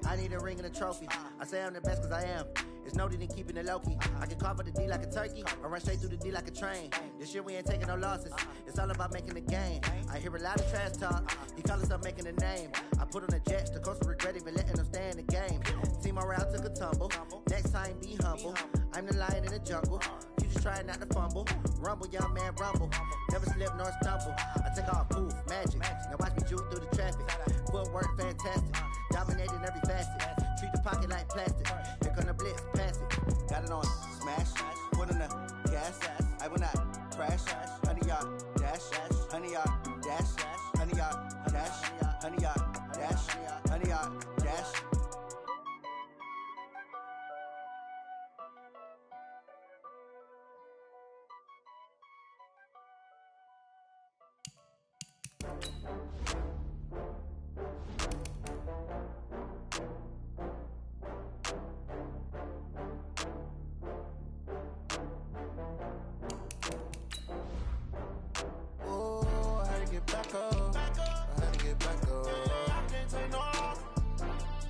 I need a ring and a trophy. I say I'm the best cause I am. It's noted in keeping it low-key. I can carve up the D like a turkey, or run straight through the D like a train. This year we ain't taking no losses. It's all about making the game. I hear a lot of trash talk. He call himself making a name. I put on the jets, the coast will regret even letting them stay in the game. Team morale took a tumble. Next time be humble. I'm the lion in the jungle. You just try not to fumble. Rumble, young man, rumble. Never slip nor stumble. I take off, poof, magic. Now watch me juke through the traffic. Footwork fantastic. Dominating every facet. Treat the pocket like plastic. Here come the blitz, pass it. Got it on smash. Put in the gas. I will not crash. Honey yard dash. Honey yard dash. Honey yard dash. Honey yard dash. Honey yard dash. Back up. I had to get back up. I can't take no loss.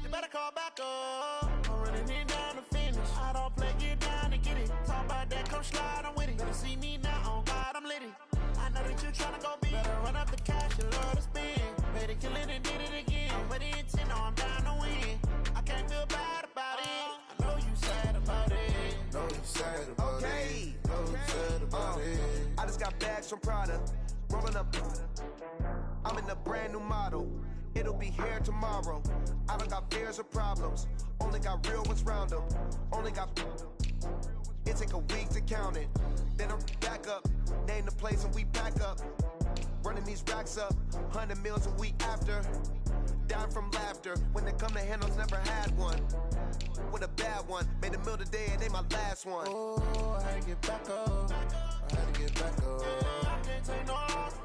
You better call back up. I'm running it down to finish. I don't play, get down to get it. Talk about that, come slide, I'm with it. Better see me now, on God, I'm litty. I know that you tryna go big. Better run up the cash, you love to spend. Made it, kill it, and did it again. But the intent, no, I'm down to win. I can't feel bad about it. I know you sad about it. Know you sad about it. Know you sad about it. I just got bags from Prada. Rolling up, I'm in a brand new model. It'll be here tomorrow. I don't got fears or problems. Only got real ones round them. Only got. It take a week to count it. Then I'm back up. Name the place and we pack up. Running these racks up. 100 meals a week after. Down from laughter. When they come to handles, never had one. With a bad one. Made a meal today and they my last one. Oh, I had to get back up. I had to get back up. I can't take no loss.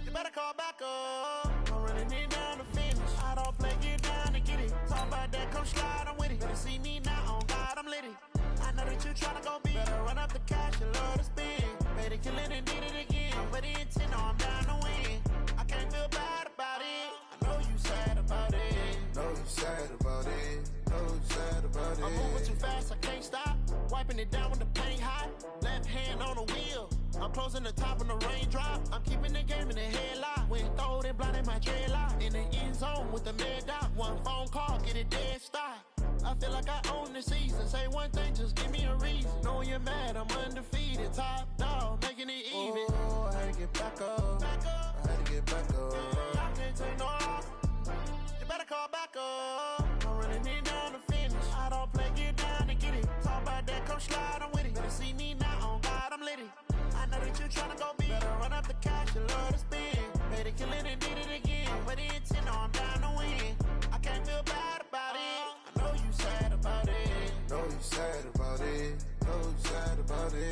You better call back up. I'm running it down to finish. I don't play, get down to get it. Talk about that, come slide, I'm with it. Better see me now, on God, I'm litty. I know that you tryna go big. Better run up the cash, you love to spend. Made it, kill it, and did it again. But the intent, no, I'm down to win. I can't feel bad about it. I know you sad about it. Know you sad about it. Know you sad about it. I'm moving too fast, I can't stop. Wiping it down when the paint hot. Left hand on the wheel. I'm closing the top when the raindrop. I'm keeping the game in the headlock. When throwed and blinded my dreadlock. In the end zone with the mad dot. One phone call, get it dead stop. I feel like I own the season. Say one thing, just give me a reason. Knowing you're mad, I'm undefeated. Top dog, making it even. Oh, I had to get back up. I had to get back up. I can't take no loss. You better call back up. I'm running it down to finish. I don't play, get down to get it. Talk about that, come slide, I'm with it. Better see me now, on God, I'm litty. I know that you tryna go big. Better run up the cash, you love to spend. Made it, kill it, and did it again. But the intent, no, I'm down to win. I can't feel bad about it. I know you sad about it. Know you sad about it. Know you sad about it.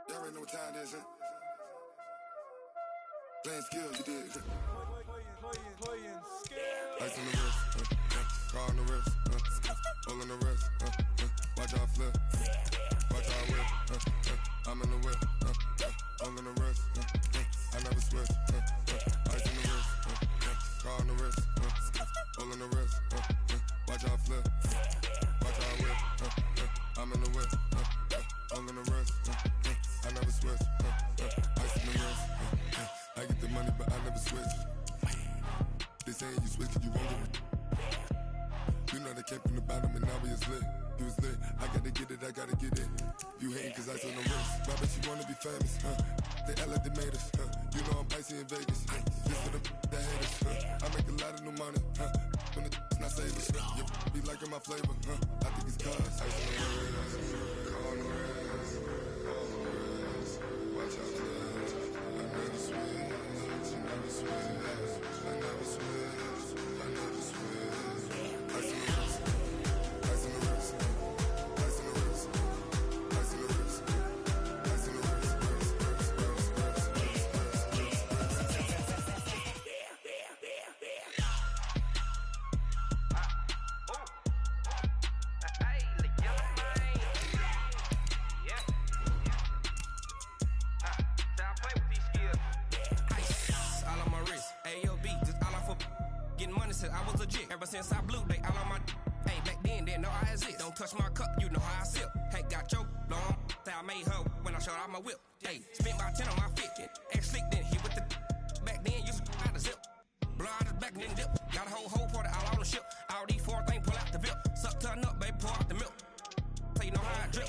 Y'all already know what time it is, huh? Playing skills, you did. Playing skills. Ice on the wrist, car on the wrist, hole on the wrist, watch out flip, watch out whip, I'm in the whip, hole on the wrist, I never switch, ice on the wrist, car on the wrist, hole on the wrist, watch out flip, watch out whip, I'm in the whip, hole on the wrist, I never switch, ice on the wrist, I get the money but I never switch. They saying you switch and you won't get it. You know they came from the bottom and now we is lit. You was lit, I gotta get it, I gotta get it. You hating cause ice on the wrist. I bet you wanna be famous, They act like they made us, You know I'm icy in Vegas, This for the haters, I make a lot of new money, When the not savers, You be liking my flavor, I think it's cause ice on the wrist, car on the wrist, watch out for this. I never switch, I never switch, I never switch, I never switch. Ice on the wrist, ice on the wrist, ice on the wrist, ice on the wrist, ice on the wrist, since I blew, they all on my. Hey, back then, didn't know I exist. Don't touch my cup, you know how I sip. Hey, got your long. Say I made her when I showed out my whip. Hey, spent about 10 on my fit. Ex slick, then hit with the. Back then, used to out the zip. Blow out his back and then dip. Got a whole party all on the ship. All these 4 things pull out the VIP. Suck turn up, baby, pour out the milk. So you know how I drip.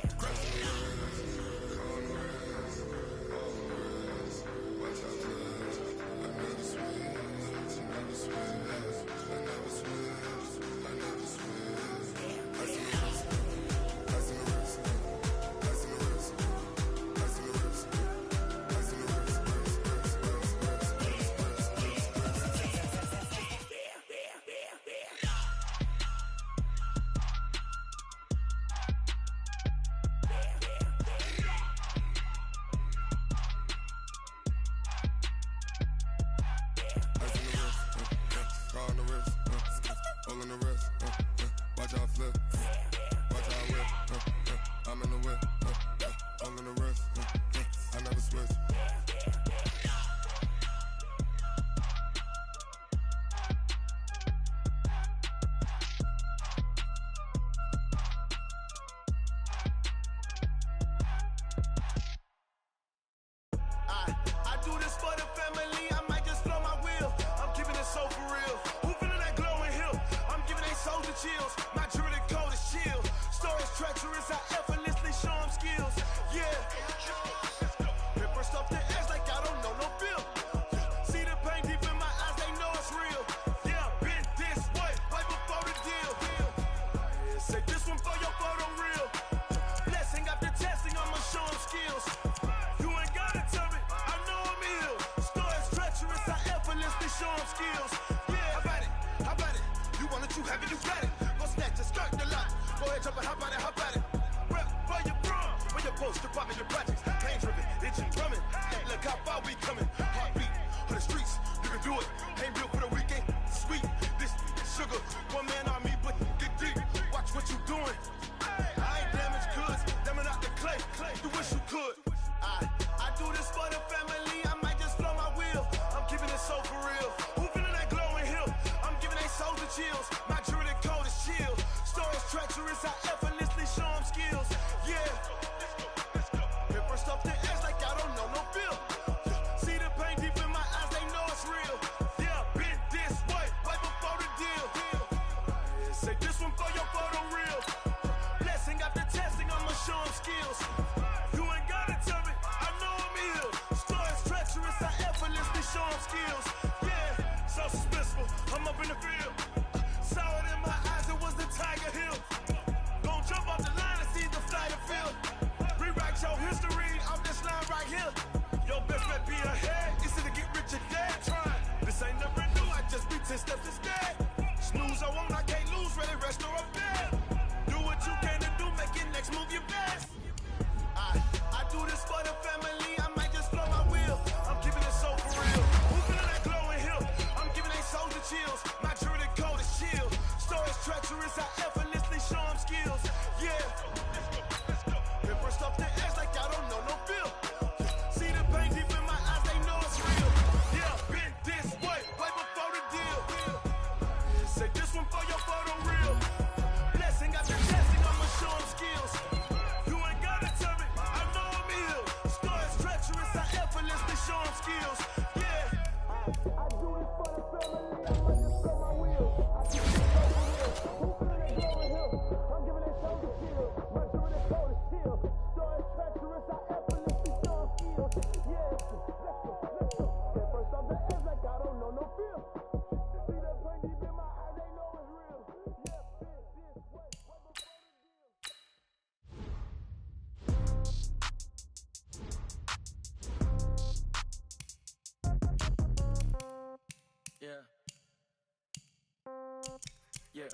Yeah. Hey,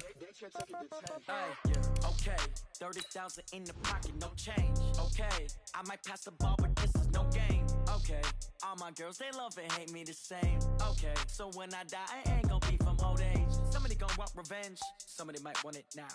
yeah. Okay. 30,000 in the pocket, no change. Okay. I might pass the ball, but this is no game. Okay. All my girls, they love and hate me the same. Okay. So when I die, I ain't gonna be from old age. Somebody gon' want revenge. Somebody might want it now.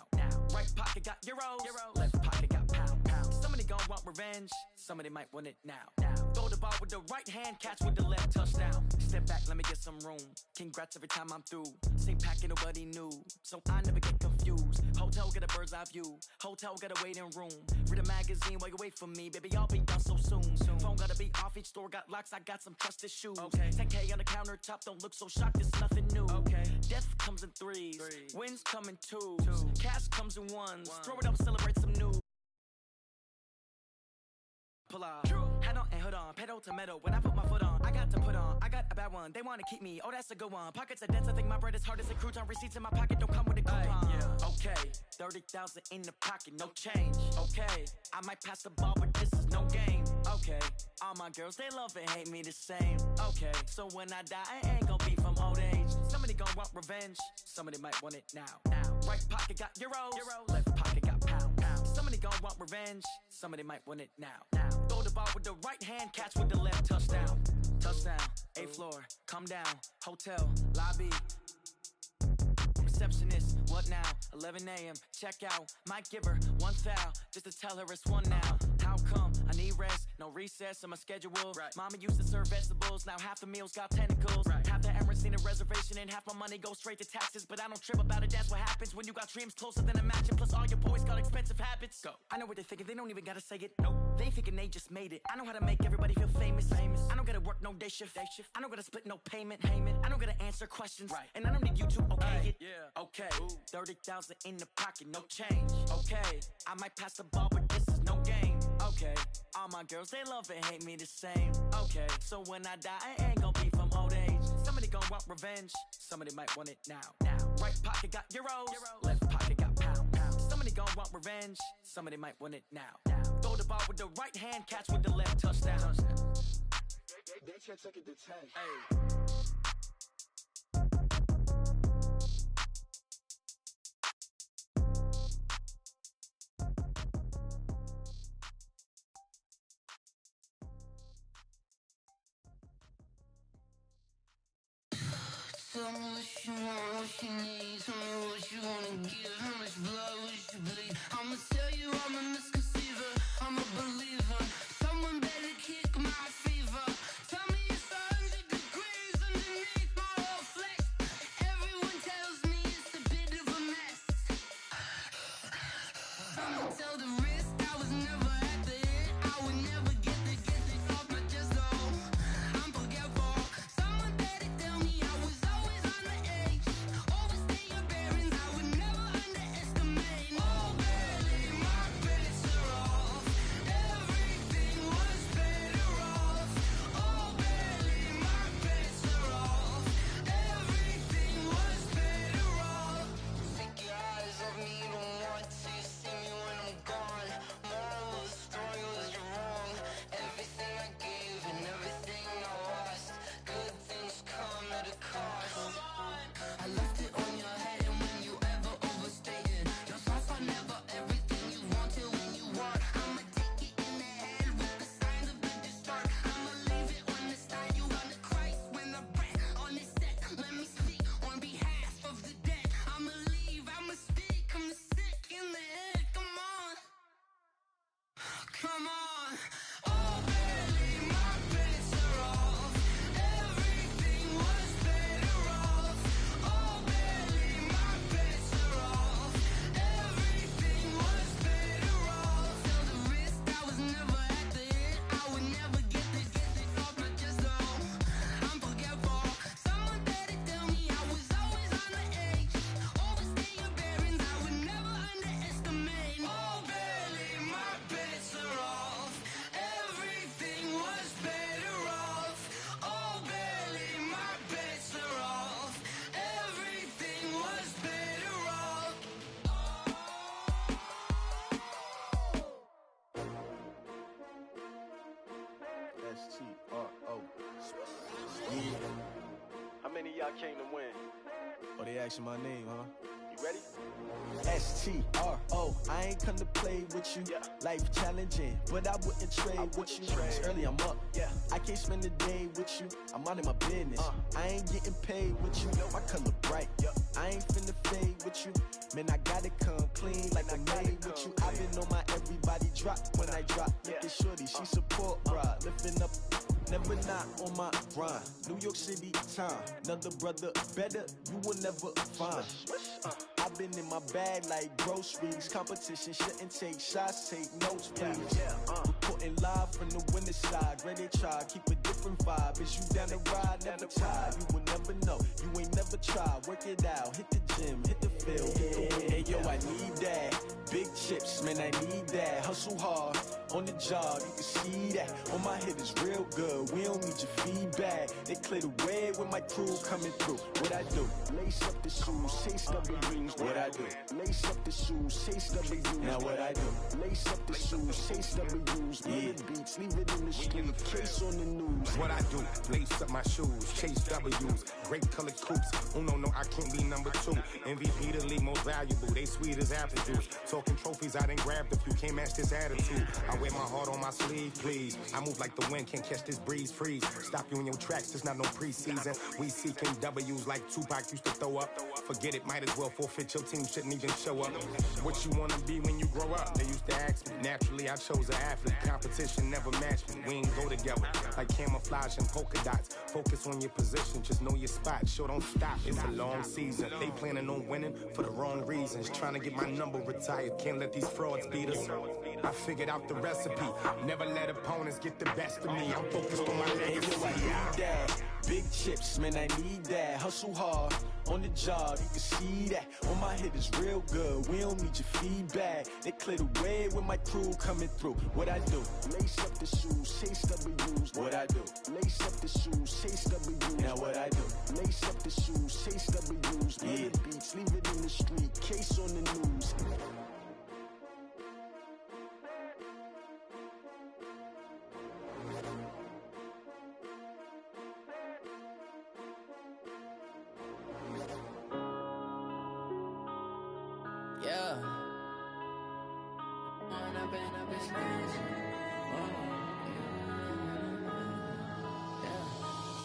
Right pocket got euros. Left pocket got pound. Somebody gon' want revenge. Somebody might want it now. Throw the ball with the right hand, catch with the left, touchdown. Step back, let me get some room. Congrats every time I'm through. Same packet, nobody knew, so I never get confused. Hotel, get a bird's eye view. Hotel, got a waiting room. Read a magazine while you wait for me, baby, I'll be done so soon. Phone gotta be off, each store got locks, I got some trusted shoes. 10K on the countertop, don't look so shocked, it's nothing new. Death comes in threes, wins come in twos. Cash comes in ones, throw it up, celebrate some news. Pull up, head on and hood on, pedal to metal. When I put my foot on, I got to put on. I got a bad one, they wanna keep me. Oh, that's a good one. Pockets are dense, I think my bread is hard as a crouton. Receipts in my pocket don't come with a coupon. Okay, 30,000 in the pocket, no change. Okay, I might pass the ball, but this is no game. Okay, all my girls, they love and hate me the same. Okay, so when I die, I ain't gonna be from old age. Somebody gon' want revenge, somebody might want it now. Right pocket got euros, left pocket got pounds. Somebody gon' want revenge, somebody might want it now. Throw the ball with the right hand, catch with the left, touchdown. Touchdown, 8th floor, come down, hotel, lobby. Receptionist, what now? 11 a.m., check out. Might give her one foul, just to tell her it's one now. How come? I need rest, no recess on my schedule. Mama used to serve vegetables, now half the meals got tentacles. Half the errands need a reservation and half my money goes straight to taxes. But I don't trip about it, that's what happens when you got dreams closer than a mansion. Plus all your boys got expensive habits. Go. I know what they're thinking, they don't even gotta say it. Nope. They thinking they just made it. I know how to make everybody feel famous. I don't gotta work no day shift. I don't gotta split no payment. I don't gotta answer questions. And I don't need you to okay it. Okay, 30,000 in the pocket, no change. Okay, I might pass the ball, but this is no game. Okay, all my girls, they love and hate me the same. Okay, so when I die, I ain't gonna be from old age. Somebody gon' want revenge, somebody might want it now. Right pocket got euros, left pocket got pounds. Somebody gon' want revenge, somebody might want it now. Throw the ball with the right hand, catch with the left, touchdown. They can't take it to 10. Hey. Tell me what you want, what you need. Tell me what you wanna give. How much blood would you bleed? I'ma tell you I'm a misconceiver. I'm a believer. Someone better kick my fever. Tell me it's 100 degrees underneath my whole flesh. Everyone tells me it's a bit of a mess. I'ma tell the risk I was never at the end. I would never get this off my chest though. I'm forgetful. Someone better tell me I was always on the edge. Overstay your bearings, I would never underestimate. Oh, barely, my bets are off. Everything was better off. Oh, barely, my bets are off. Everything was better off. Take your eyes off me, don't want to see me when I'm gone. Moral of the story was you're wrong. Everything I gave and everything I lost. Good things come at a cost. I left it on your head, and when you ever overstay it, your thoughts are never everything you wanted when you want. I'ma take it in the head with the signs of the distort. I'ma leave it on the side. You on the Christ when the breath on this set. Let me speak on behalf of the dead. I'ma leave, I'ma speak. I'm sick in the head. Come on, come on. Oh, barely, my bets are off. Everything was better off. Oh, barely, my bets are off. Everything was better off. Tell the risk I was never at the end. I would never get this off my chest though. I'm forgetful. Someone better tell me I was always on the edge. Overstay your bearings, I would never underestimate. Oh, barely, my bets are off. Everything was better off. Oh, barely, my bets are off. Everything was better off. S-T-R-O. How many of y'all came to win? Oh, they asking my name, huh? You ready? S-T-R-O. I ain't come to play with you. Life challenging, but I wouldn't trade with you. It's early, I'm up. I can't spend the day with you. I'm out of my business. I ain't getting paid with you. My color bright. I ain't finna fade with you. Man, I gotta come clean like I made with you. I've been on my everybody drop when I drop. Look at shorty, she support, bruh. Lifting up never not on my grind. New York City time, another brother better, you will never find. I've been in my bag like groceries. Competition shouldn't take shots, take notes, please. Reporting live from the winter side. Ready to try, keep a different vibe. Is you down the ride, never tired. You will never know, you ain't never tried. Work it out, hit the gym, hit the field. Hey yo, I need that. Big chips, man, I need that. Hustle hard, on the job, you can see that. On my head is real good, we don't need your feedback. They clear the way with my crew coming through. What I do? Lace up the shoes, chase W's. What I do? Lace up the shoes, chase W's. Now what I do? Lace up the shoes, chase W's. Yeah. Beats, leave it in the street, case on the news. What I do? Lace up my shoes, chase W's. Great colored coops. Oh no, I can't be number 2. MVP the league most valuable. They sweet as apple juice. Talking trophies, I done grabbed a few. Can't match this attitude. I wear my heart on my sleeve, please. I move like the wind, can't catch this breeze, freeze. Stop you in your tracks, it's not no preseason. We seeking W's like Tupac used to throw up. Forget it, might as well forfeit. Your team shouldn't even show up. What you wanna be when you grow up? They used to ask me. Naturally, I chose an athlete. Competition never matched me. We ain't go together like camouflage and polka dots. Focus on your position, just know your spot. Sure, don't stop. It's a long season. They planning on winning for the wrong reasons. Trying to get my number retired. Can't let these frauds beat us. I figured out the recipe. Never let opponents get the best of me. I'm focused on my legacy. I need that. Big chips, man, I need that. Hustle hard, on the job, you can see that. On my head is real good, we don't need your feedback. They clear the way with my crew coming through. What I do? Lace up the shoes, chase W's. What I do? Lace up the shoes, chase W's. Now what I do? Lace up the shoes, chase W's. Yeah. Beats, leave it in the street, case on the news. Yeah.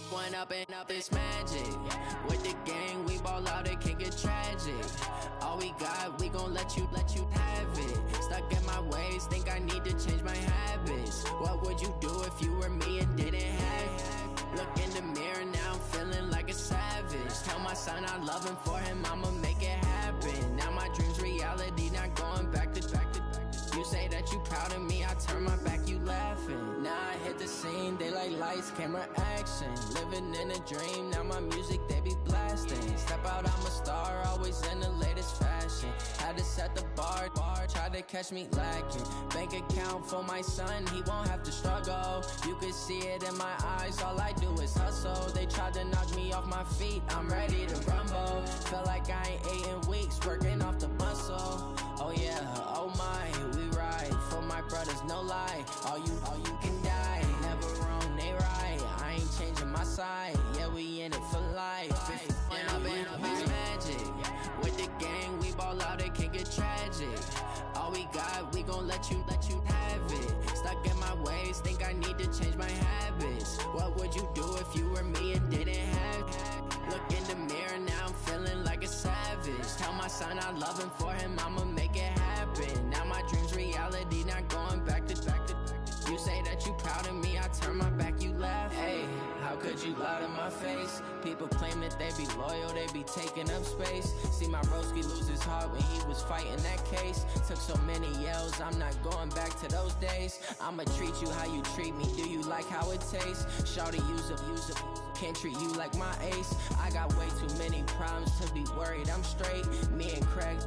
Going up and up is magic. With the gang, we ball out, it can get tragic. All we got, we gon' let you have it. Stuck in my ways, think I need to change my habits. What would you do if you were me and didn't have it? Look in the mirror, now I'm feeling like a savage. Tell my son I love him, for him I'ma make it happen. Now my dream's reality, not going back to. You say that you proud of me, I turn my back, you laughing. Now I hit the scene, they like lights, camera, action. Living in a dream, now my music, they be blasting. Step out, I'm a star, always in the latest fashion. Had to set the bar, try to catch me lacking. Bank account for my son, he won't have to struggle. You can see it in my eyes, all I do is hustle. They tried to knock me off my feet, I'm ready to rumble. Felt like I ain't ate in weeks, working off the muscle. Oh yeah, oh my, we ride for my brothers, no lie. All you can die, never wrong, they right. I ain't changing my side, yeah, we in it for life. When up and up is magic. With the gang, we ball out, it can get tragic. All we got, we gon' let you have it. Stuck in my ways, think I need to change my habits. What would you do if you were me and didn't have it? Look in the mirror, now I'm feeling like a savage. Tell my son I love him, for him I'ma make it happen. Now my dream's reality, not going back to. You say that you proud of me, I turn my back, you laugh. Hey, how could you lie to my face? People claim that they be loyal, they be taking up space. See my broski lose his heart when he was fighting that case. Took so many yells, I'm not going back to those days. I'ma treat you how you treat me, do you like how it tastes? Shawty, use up. Can't treat you like my ace. I got way too many problems to be worried, I'm straight. Me and Craig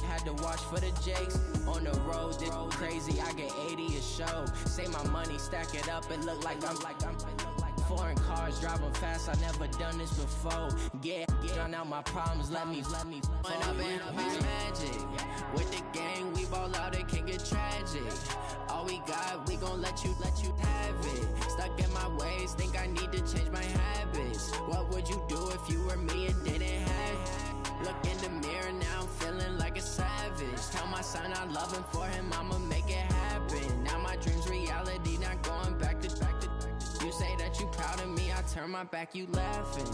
had to watch for the Jakes. On the road, this crazy, I get 80 a show. Say my money, stack it up, it look like I'm foreign cars, driving fast, I never done this before. Get drown out my problems, let me When up and up is magic. With the gang, we ball out, it can get tragic. All we got, we gon' let you have it. Stuck in my ways, think I need to change my habits. What would you do if you were me and didn't have it? Look in the mirror, now I'm feeling like a savage. Tell my son I love him, for him I'ma make it happen. Now my dream's reality, not going back to. You say that you proud of me, I turn my back, you laughing.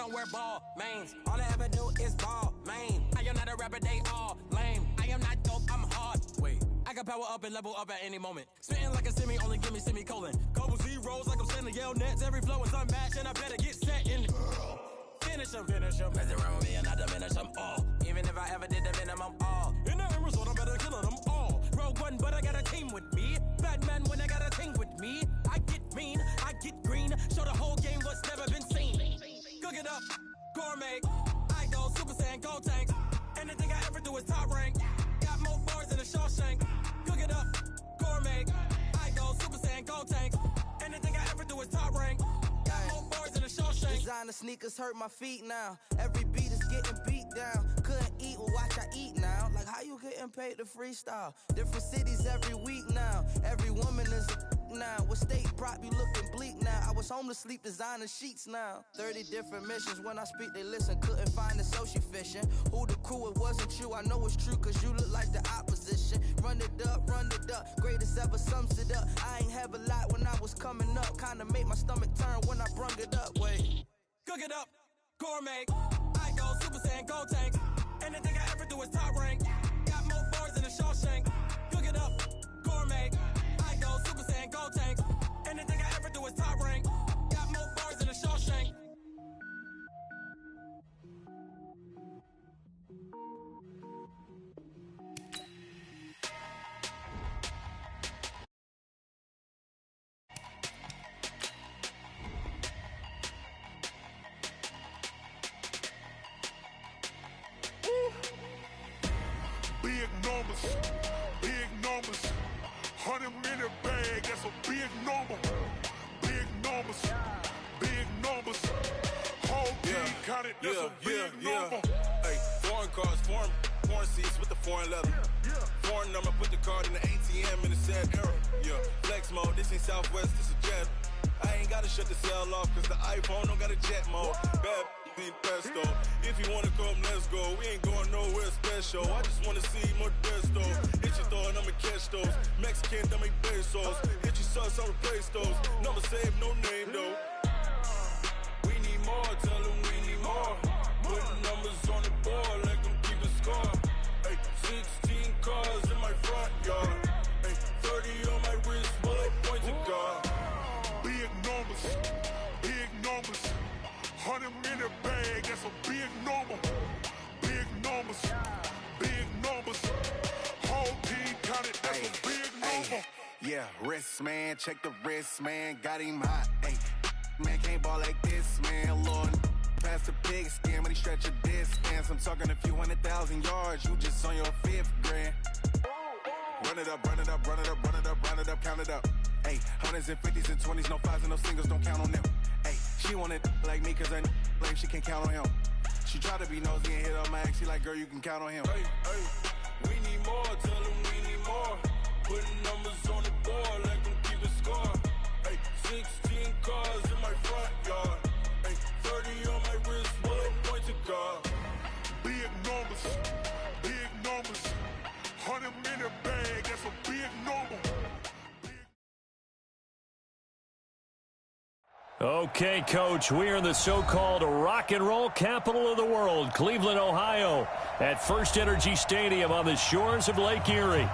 don't wear ball mains. All I ever do is ball main. I am not a rapper, they all lame. I am not dope, I'm hard. Wait, I can power up and level up at any moment. Spitting like a semi, only give me semicolon. Couple zeros like I'm sending yell nets. Every flow is unmatched and I better get set in. Finish them. Mess around with me and I diminish them all. Even if I ever did the minimum all. In the end result, I better kill them all. Rogue one, but I got a team with me. Batman when I got a team with me. I get mean, I get green. Show the whole game what's never been seen. Cook it up, gourmet. I go Super Saiyan, go tank. Anything I ever do is top rank. Got more bars than a Shawshank. Cook it up, gourmet. I go Super Saiyan, go tank. Anything I ever do is top rank. Got more bars than a Shawshank. Designer sneakers hurt my feet now. Every beat is getting beat down. Couldn't eat, well watch I eat now. Like how you getting paid to freestyle? Different cities every week now. Every woman is a now. What state prop you looking bleak now? I was home to sleep designer sheets now. 30 different missions. When I speak they listen. Couldn't find it, so she fishing. Who the crew, it wasn't you. I know it's true cause you look like the opposition. Run it up. Greatest ever sums it up. I ain't have a lot when I was coming up. Kinda made my stomach turn when I brung it up. Wait. Cook it up, gourmet. I go Super Saiyan, go tank. Anything I ever do is top rank. Got more bars than a Shawshank. Cook it up, gourmet. I go Super Saiyan, go tank. Anything I ever do is top rank. Got more bars than a Shawshank. Big numbers, 100-minute bag, that's a big number. Big numbers, whole team counted, that's a big number. Hey, foreign cars, foreign seats with the foreign leather. Foreign number, put the card in the ATM in the sad era. Yeah, flex mode, this ain't Southwest, this is jet. I ain't gotta shut the cell off, cause the iPhone don't got a jet mode. Bad need pesto. If you wanna come, let's go. We ain't going nowhere special. I just wanna see more desto. Hit your throw and I'ma catch those. Mexican, dummy pesos. Hit your sus, I'll replace those. Number save, no name though. We need more, tell them we need more. Putting numbers on the board, let them keep the score. Hey, 16 cars in my front yard. Hey, 30 on my wrist, bullet point to God. Big numbers, 100-minute bag, that's a big number. Big numbers, whole team counted, that's a big number. Yeah, wrist man, check the wrist man, got him hot. Ay, man can't ball like this, man. Lord, past the pig skin when he stretch a distance. I'm talking a few 100,000 yards, you just on your 5th grand. Run it up, count it up. Ay, hundreds and 50s and 20s, no 5s and no singles, don't count on them. Ay, she want it like me cause I like she can't count on him. She try to be nosy and hit up my ex, she like, girl, you can count on him. Hey, we need more, tell them we need more. Putting numbers on the board, let them keep the score. Hey, 16 cars in my front yard. Hey, 30 on my wrist, bullet point to God. Big numbers, 100-minute bag, that's a big number. Okay, Coach, we are in the so-called rock and roll capital of the world, Cleveland, Ohio, at First Energy Stadium on the shores of Lake Erie.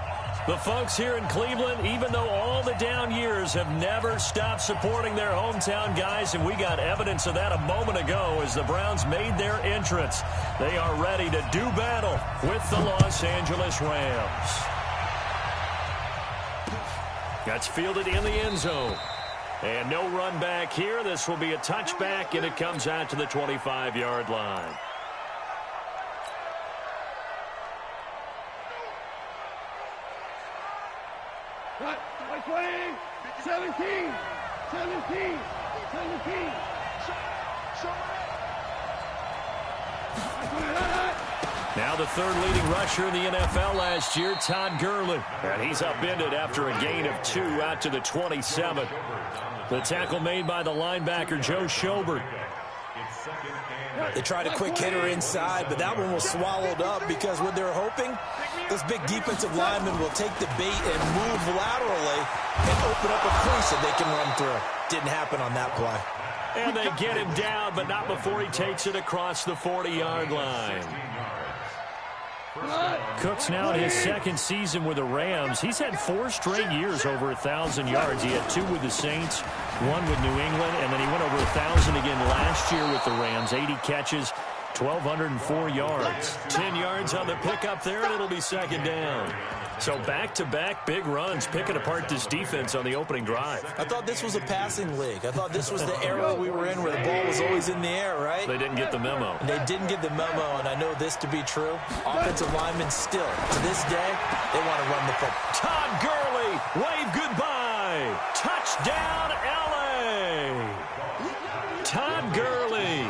The folks here in Cleveland, even though all the down years, have never stopped supporting their hometown guys, and we got evidence of that a moment ago as the Browns made their entrance. They are ready to do battle with the Los Angeles Rams. That's fielded in the end zone. And no run back here. This will be a touchback, and it comes out to the 25-yard line. What? 20, 17. Now the third leading rusher in the NFL last year, Todd Gurley. And he's upended after a gain of 2 out to the 27. The tackle made by the linebacker, Joe Schobert. They tried a quick hitter inside, but that one was swallowed up because what they're hoping, this big defensive lineman will take the bait and move laterally and open up a crease that they can run through. Didn't happen on that play. And they get him down, but not before he takes it across the 40-yard line. Cook's now in his second season with the Rams. He's had 4 straight years over 1,000 yards. He had 2 with the Saints, 1 with New England, and then he went over 1,000 again last year with the Rams. 80 catches, 1,204 yards. 10 yards on the pickup there, and it'll be second down. So back-to-back big runs, picking apart this defense on the opening drive. I thought this was a passing league. I thought this was the era we were in where the ball was always in the air, right? They didn't get the memo. They didn't get the memo, and I know this to be true. Offensive linemen still, to this day, they want to run the football. Todd Gurley, wave goodbye. Touchdown, L.A. Todd Gurley,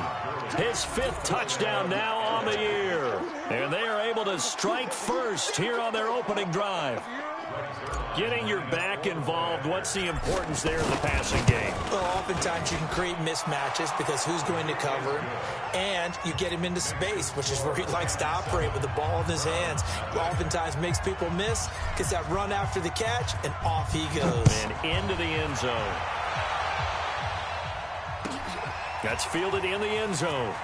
his 5th touchdown now on the year. And they are able to strike first here on their opening drive. Getting your back involved, what's the importance there in the passing game? Well, oftentimes you can create mismatches because who's going to cover him, and you get him into space, which is where he likes to operate with the ball in his hands. Oftentimes makes people miss, gets that run after the catch, and off he goes. And into the end zone. That's fielded in the end zone.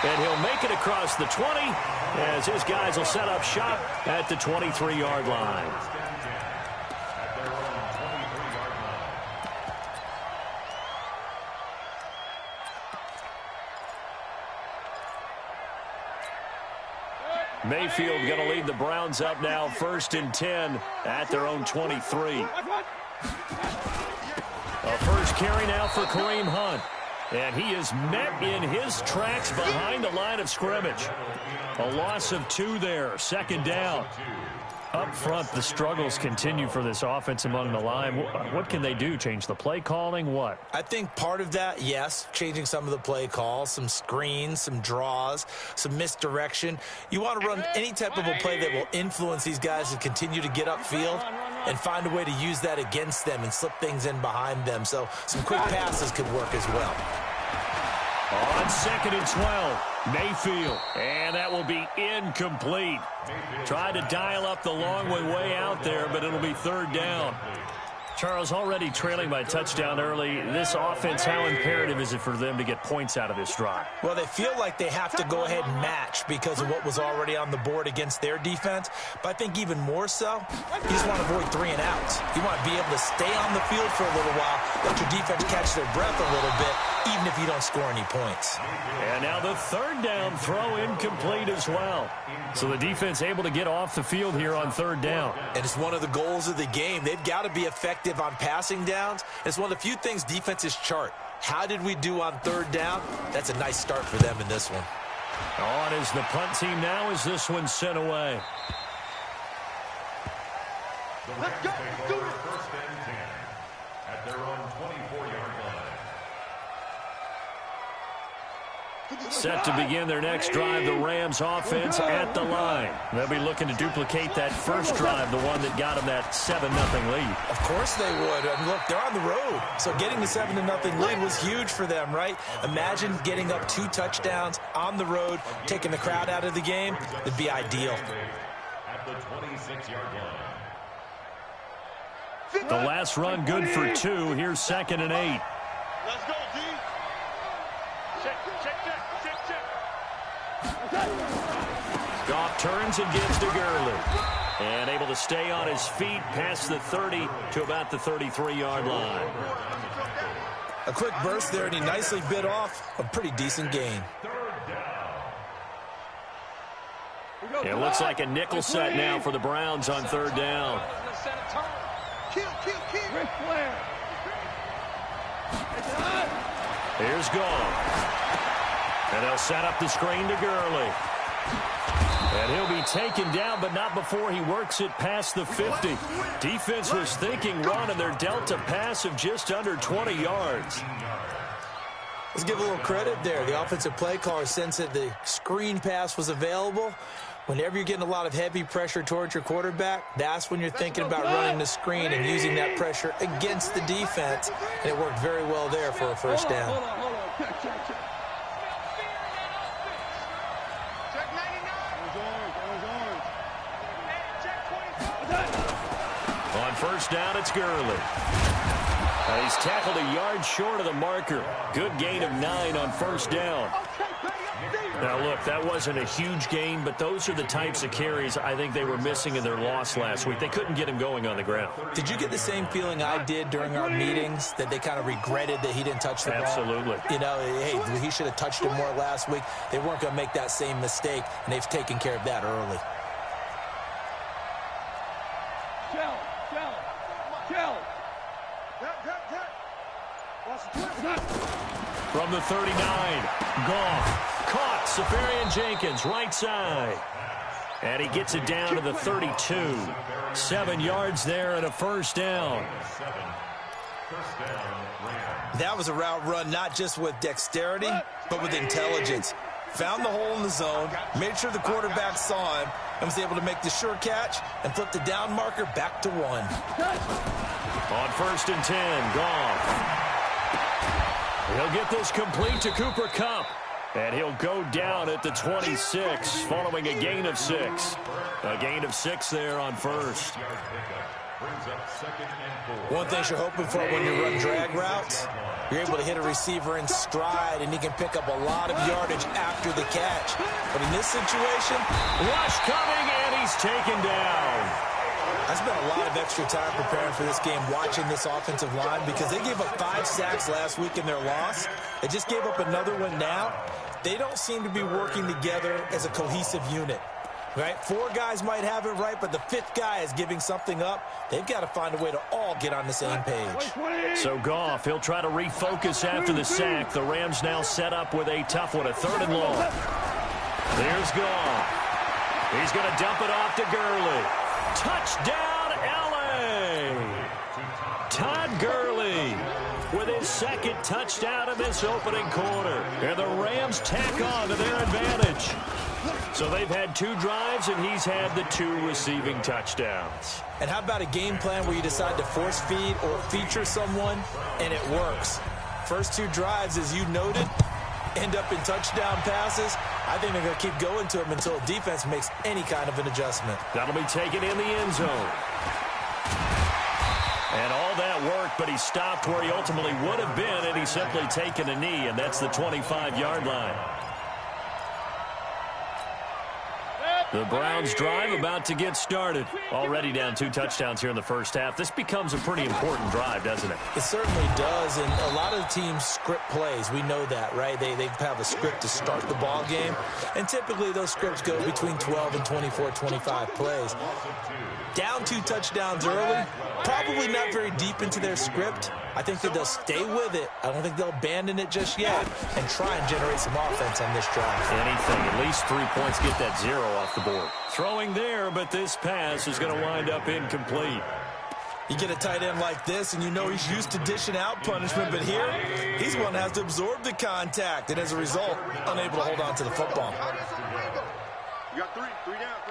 And he'll make it across the 20 as his guys will set up shop at the 23-yard line. Mayfield going to lead the Browns up now, 1st and 10 at their own 23. A first carry now for Kareem Hunt. And he is met in his tracks behind the line of scrimmage. A loss of 2 there, 2nd down. Up front, the struggles continue for this offense among the line. What can they do? Change the play calling? What? I think part of that, yes, changing some of the play calls, some screens, some draws, some misdirection. You want to run any type of a play that will influence these guys to continue to get upfield and find a way to use that against them and slip things in behind them. So some quick passes could work as well. On 2nd and 12, Mayfield, and that will be incomplete. Tried to dial up the long way out there, but it'll be 3rd down. Charles, already trailing by touchdown early. This offense, how imperative is it for them to get points out of this drive? Well, they feel like they have to go ahead and match because of what was already on the board against their defense. But I think even more so, you just want to avoid 3 and outs. You want to be able to stay on the field for a little while, let your defense catch their breath a little bit, even if you don't score any points. And now the 3rd down throw incomplete as well. So the defense able to get off the field here on 3rd down. And it's one of the goals of the game. They've got to be effective on passing downs. It's one of the few things defenses chart. How did we do on 3rd down? That's a nice start for them in this one. On is the punt team now as this one's sent away. Let's go. Do it. 1st and 10 at their own 24-yard line. Set to begin their next drive, the Rams offense at the line. They'll be looking to duplicate that first drive, the one that got them that 7-0 lead. Of course they would. And look, they're on the road. So getting the 7-0 lead was huge for them, right? Imagine getting up 2 touchdowns on the road, taking the crowd out of the game. It'd be ideal. At the 26-yard line. The last run good for 2. Here's 2nd and 8. Let's go, D. Check. Goff turns and gives to Gurley. And able to stay on his feet past the 30 to about the 33-yard line. A quick burst there, and he nicely bit off a pretty decent gain. It looks like a nickel set now for the Browns on 3rd down. Kill. Ric Flair. Here's Goff. And they'll set up the screen to Gurley. And he'll be taken down, but not before he works it past the 50. Defense was thinking run, and they're dealt a pass of just under 20 yards. Let's give a little credit there. The offensive play caller sensed that the screen pass was available. Whenever you're getting a lot of heavy pressure towards your quarterback, that's when you're thinking about running the screen and using that pressure against the defense. And it worked very well there for a first down. Hold on. Check. On 1st down, it's Gurley. He's tackled a yard short of the marker. Good gain of 9 on first down. Now, look, that wasn't a huge gain, but those are the types of carries I think they were missing in their loss last week. They couldn't get him going on the ground. Did you get the same feeling I did during our meetings, that they kind of regretted that he didn't touch the ball? Absolutely. You know, hey, he should have touched it more last week. They weren't going to make that same mistake, and they've taken care of that early. From the 39, Goff. Caught, Safarian Jenkins, right side. And he gets it down to the 32. 7 yards there and a first down. That was a route run not just with dexterity, but with intelligence. Found the hole in the zone, made sure the quarterback saw him, and was able to make the sure catch and flip the down marker back to 1. On first and 10, Goff. He'll get this complete to Cooper Kupp. And he'll go down at the 26 following a gain of 6. A gain of 6 there on first. One thing you're hoping for when you run drag routes, you're able to hit a receiver in stride, and he can pick up a lot of yardage after the catch. But in this situation, rush coming, and he's taken down. I spent a lot of extra time preparing for this game, watching this offensive line, because they gave up 5 sacks last week in their loss. They just gave up another one now. They don't seem to be working together as a cohesive unit, right? 4 guys might have it right, but the 5th guy is giving something up. They've got to find a way to all get on the same page. So Goff, he'll try to refocus after the sack. The Rams now set up with a tough one, a 3rd and long. There's Goff. He's going to dump it off to Gurley. Touchdown, L.A. Todd Gurley with his 2nd touchdown of this opening quarter. And the Rams tack on to their advantage. So they've had 2 drives, and he's had the 2 receiving touchdowns. And how about a game plan where you decide to force feed or feature someone, and it works? First 2 drives, as you noted, end up in touchdown passes. I think they're going to keep going to him until the defense makes any kind of an adjustment. That'll be taken in the end zone. And all that worked, but he stopped where he ultimately would have been, and he's simply taken a knee, and that's the 25-yard line. The Browns drive about to get started. Already down 2 touchdowns here in the first half. This becomes a pretty important drive, doesn't it? It certainly does, and a lot of teams script plays. We know that, right? They have a script to start the ball game, and typically those scripts go between 12 and 24, 25 plays. Down 2 touchdowns early, probably not very deep into their script. I think that they'll stay with it. I don't think they'll abandon it just yet and try and generate some offense on this drive. Anything, at least 3 points, get that 0 off the board. Throwing there, but this pass is going to wind up incomplete. You get a tight end like this, and you know he's used to dishing out punishment, but here, he's one that has to absorb the contact, and as a result, unable to hold on to the football. You got 3 down.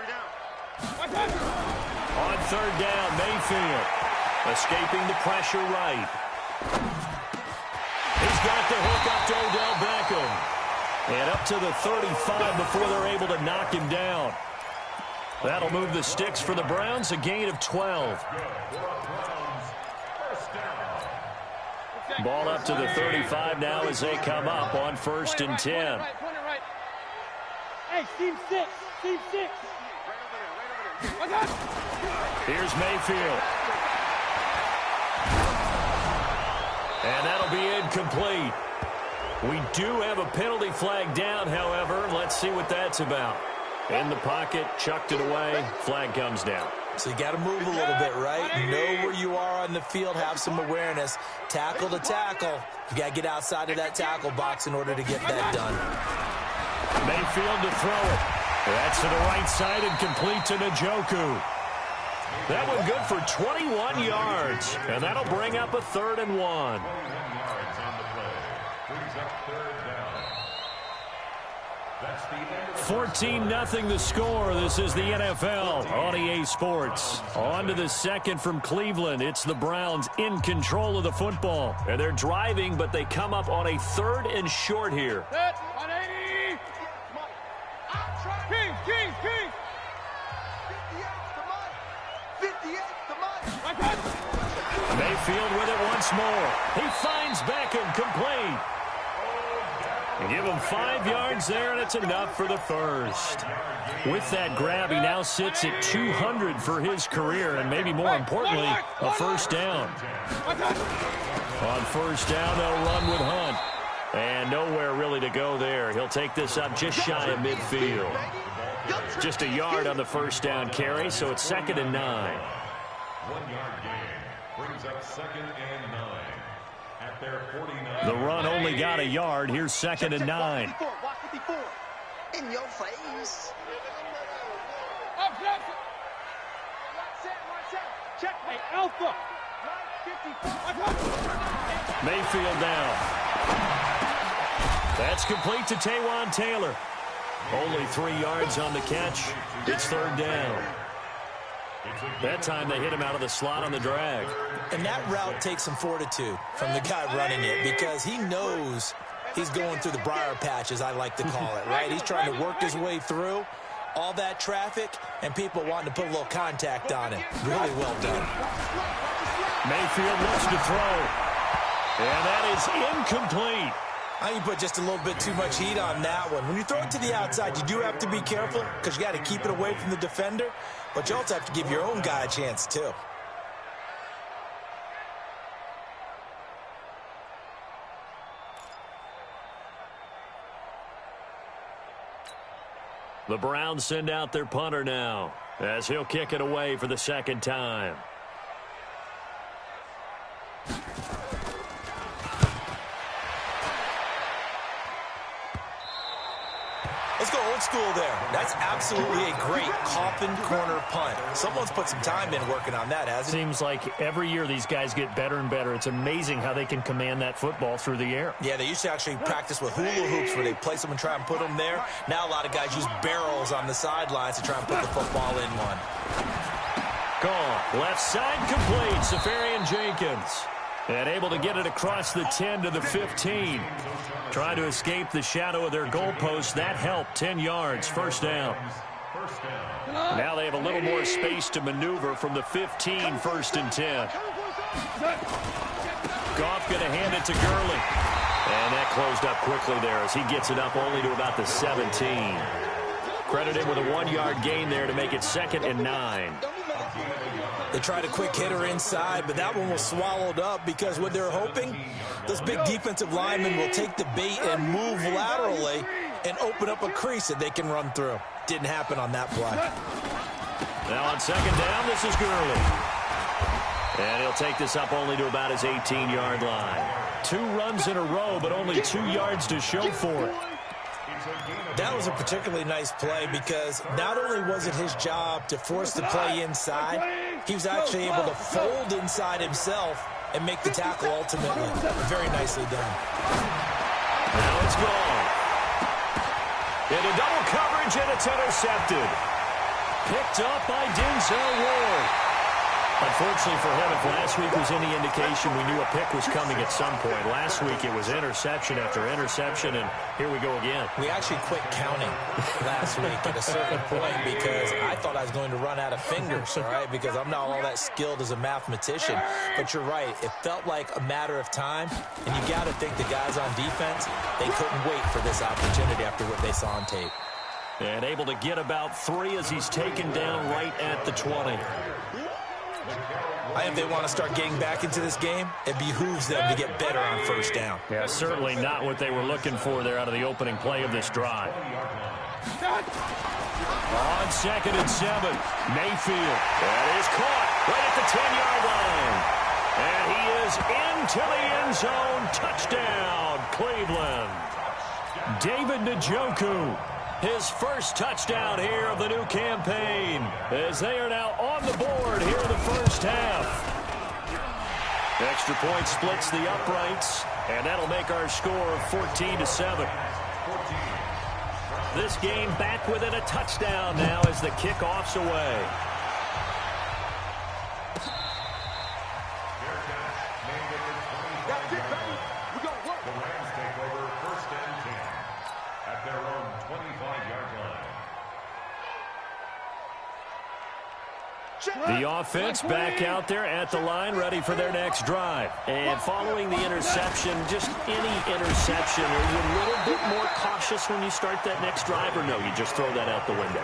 On 3rd down, Mayfield escaping the pressure right. He's got the hook up to Odell Beckham. And up to the 35 before they're able to knock him down. That'll move the sticks for the Browns, a gain of 12. Ball up to the 35 now as they come up on 1st and 10. Hey, team 6. Here's Mayfield. And that'll be incomplete. We do have a penalty flag down, however. Let's see what that's about. In the pocket, chucked it away, flag comes down. So you got to move a little bit, right? Know where you are on the field, have some awareness. Tackle to tackle. You got to get outside of that tackle box in order to get that done. Mayfield to throw it. That's to the right side and complete to Njoku. That one good for 21 yards. And that'll bring up a 3rd and 1. 14-0 the score. This is the NFL on EA Sports. On to the 2nd from Cleveland. It's the Browns in control of the football. And they're driving, but they come up on a 3rd and short here. Set, 180. King. 58 to Mike. Mayfield with it once more. He finds Beckham, complete. Give him 5 yards there, and it's enough for the first. With that grab, he now sits at 200 for his career, and maybe more importantly, a first down. On first down, they'll run with Hunt. And nowhere really to go there. He'll take this up just shy of midfield. Just a yard on the first down carry, so it's 2nd and 9. 1 yard gain brings up 2nd and 9. At their 49. The run only got a yard. Here's 2nd and 9. In your face. Check, hey, Alpha. Mayfield down. That's complete to Taywan Taylor. Only 3 yards on the catch. It's 3rd down. That time they hit him out of the slot on the drag. And that route takes some fortitude from the guy running it because he knows he's going through the briar patch, as I like to call it, right? He's trying to work his way through all that traffic and people wanting to put a little contact on him. Really well done. Mayfield looks to throw. And that is incomplete. I think you put just a little bit too much heat on that one. When you throw it to the outside, you do have to be careful because you got to keep it away from the defender, but you also have to give your own guy a chance too. The Browns send out their punter now as he'll kick it away for the 2nd time. Let's go old school there. That's absolutely a great coffin corner punt. Someone's put some time in working on that, hasn't he? Seems like every year these guys get better and better. It's amazing how they can command that football through the air. Yeah, they used to actually practice with hula hoops where they place them and try and put them there. Now a lot of guys use barrels on the sidelines to try and put the football in one. Gone. Left side complete. Safarian Jenkins. And able to get it across the 10 to the 15. Trying to escape the shadow of their goalpost. That helped. 10 yards. First down. Now they have a little more space to maneuver from the 15. 1st and 10. Goff going to hand it to Gurley. And that closed up quickly there as he gets it up only to about the 17. Credited with a 1-yard gain there to make it 2nd and 9. They tried a quick hitter inside, but that one was swallowed up because what they're hoping, those big defensive linemen will take the bait and move laterally and open up a crease that they can run through. Didn't happen on that play. Now on 2nd down, this is Gurley. And he'll take this up only to about his 18-yard line. 2 runs in a row, but only 2 yards to show for it. That was a particularly nice play because not only was it his job to force the play inside, he was actually able to fold inside himself and make the tackle ultimately. Very nicely done. Now it's gone. Into double coverage, and it's intercepted. Picked up by Denzel Ward. Unfortunately for him, if last week was any indication, we knew a pick was coming at some point. Last week it was interception after interception, and here we go again. We actually quit counting last week at a certain point because I thought I was going to run out of fingers, all right, because I'm not all that skilled as a mathematician. But you're right. It felt like a matter of time, and you got to think the guys on defense, they couldn't wait for this opportunity after what they saw on tape. And able to get about 3 as he's taken down right at the 20. If they want to start getting back into this game, it behooves them to get better on first down. Yeah, certainly not what they were looking for there out of the opening play of this drive. On 2nd and 7, Mayfield. That is caught right at the 10-yard line. And he is into the end zone. Touchdown, Cleveland. David Njoku. His first touchdown here of the new campaign as they are now on the board here in the first half. Extra point splits the uprights, and that'll make our score 14-7. This game back within a touchdown now as the kickoff's away. The offense back out there at the line, ready for their next drive. And following the interception, just any interception, are you a little bit more cautious when you start that next drive, or no, you just throw that out the window?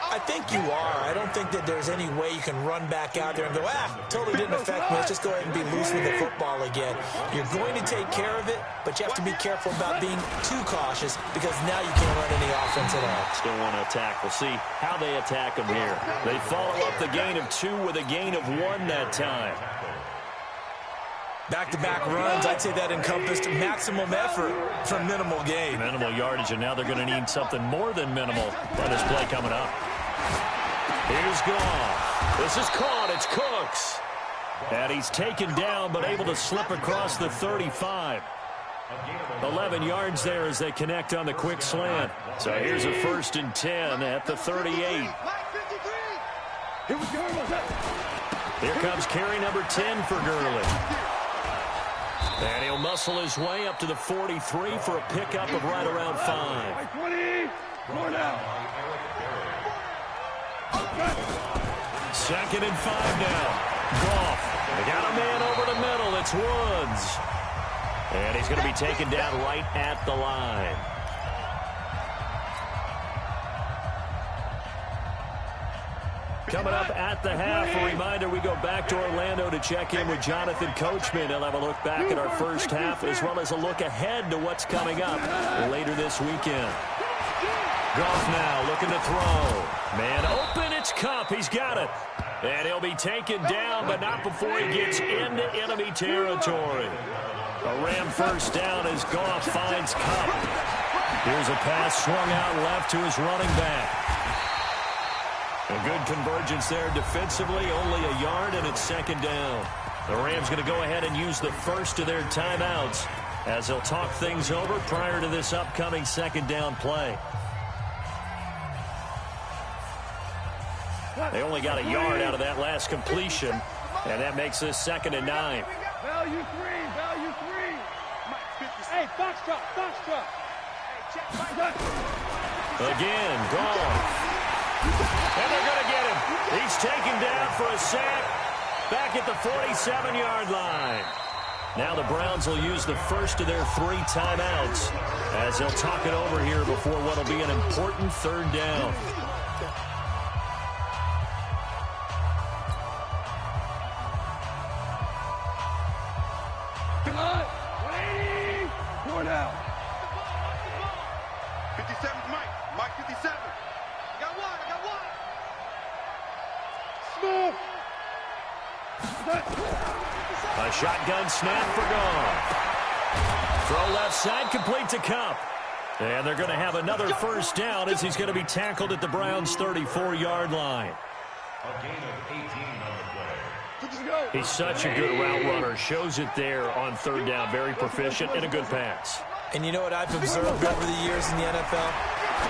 I think you are. I don't think that there's any way you can run back out there and go, totally didn't affect me. Let's just go ahead and be loose with the football again. You're going to take care of it, but you have to be careful about being too cautious because now you can't run any offense at all. Still want to attack. We'll see how they attack them here. They follow up the gain of 2 with a gain of 1 that time. Back-to-back runs, I'd say that encompassed maximum effort for minimal gain. Minimal yardage, and now they're going to need something more than minimal by this play coming up. Here's Goff. This is caught. It's Cooks. And he's taken down, but able to slip across the 35. 11 yards there as they connect on the quick slant. So here's a 1st and 10 at the 38. Here comes carry number 10 for Gurley. And he'll muscle his way up to the 43 for a pickup of right around 5. 20, more now. 2nd and 5 now. Goff. They got a man over the middle. It's Woods. And he's going to be taken down right at the line. Coming up at the half, a reminder, we go back to Orlando to check in with Jonathan Coachman. He'll have a look back at our first half as well as a look ahead to what's coming up later this weekend. Goff now looking to throw. Man open, it's Kupp. He's got it. And he'll be taken down, but not before he gets into enemy territory. A Ram first down as Goff finds Kupp. Here's a pass swung out left to his running back. A good convergence there defensively, only a yard, and it's 2nd down. The Rams going to go ahead and use the first of their timeouts as they'll talk things over prior to this upcoming 2nd down play. They only got a yard out of that last completion, and that makes this 2nd and 9. Value 3, value 3. Hey, foxtrot, foxtrot. Again, Goff. And they're going to get him. He's taken down for a sack back at the 47-yard line. Now the Browns will use the first of their 3 timeouts as they'll talk it over here before what will be an important 3rd down. Come on. 180. 4 down. 57, Mike 57. I got one. Smooth. A shotgun snap for Goff. Throw left side, complete to Kupp. And they're going to have another 1st down as he's going to be tackled at the Browns' 34-yard line. A gain of 18 on the play. He's such a good route runner. Shows it there on 3rd down. Very proficient and a good pass. And you know what I've observed over the years in the NFL?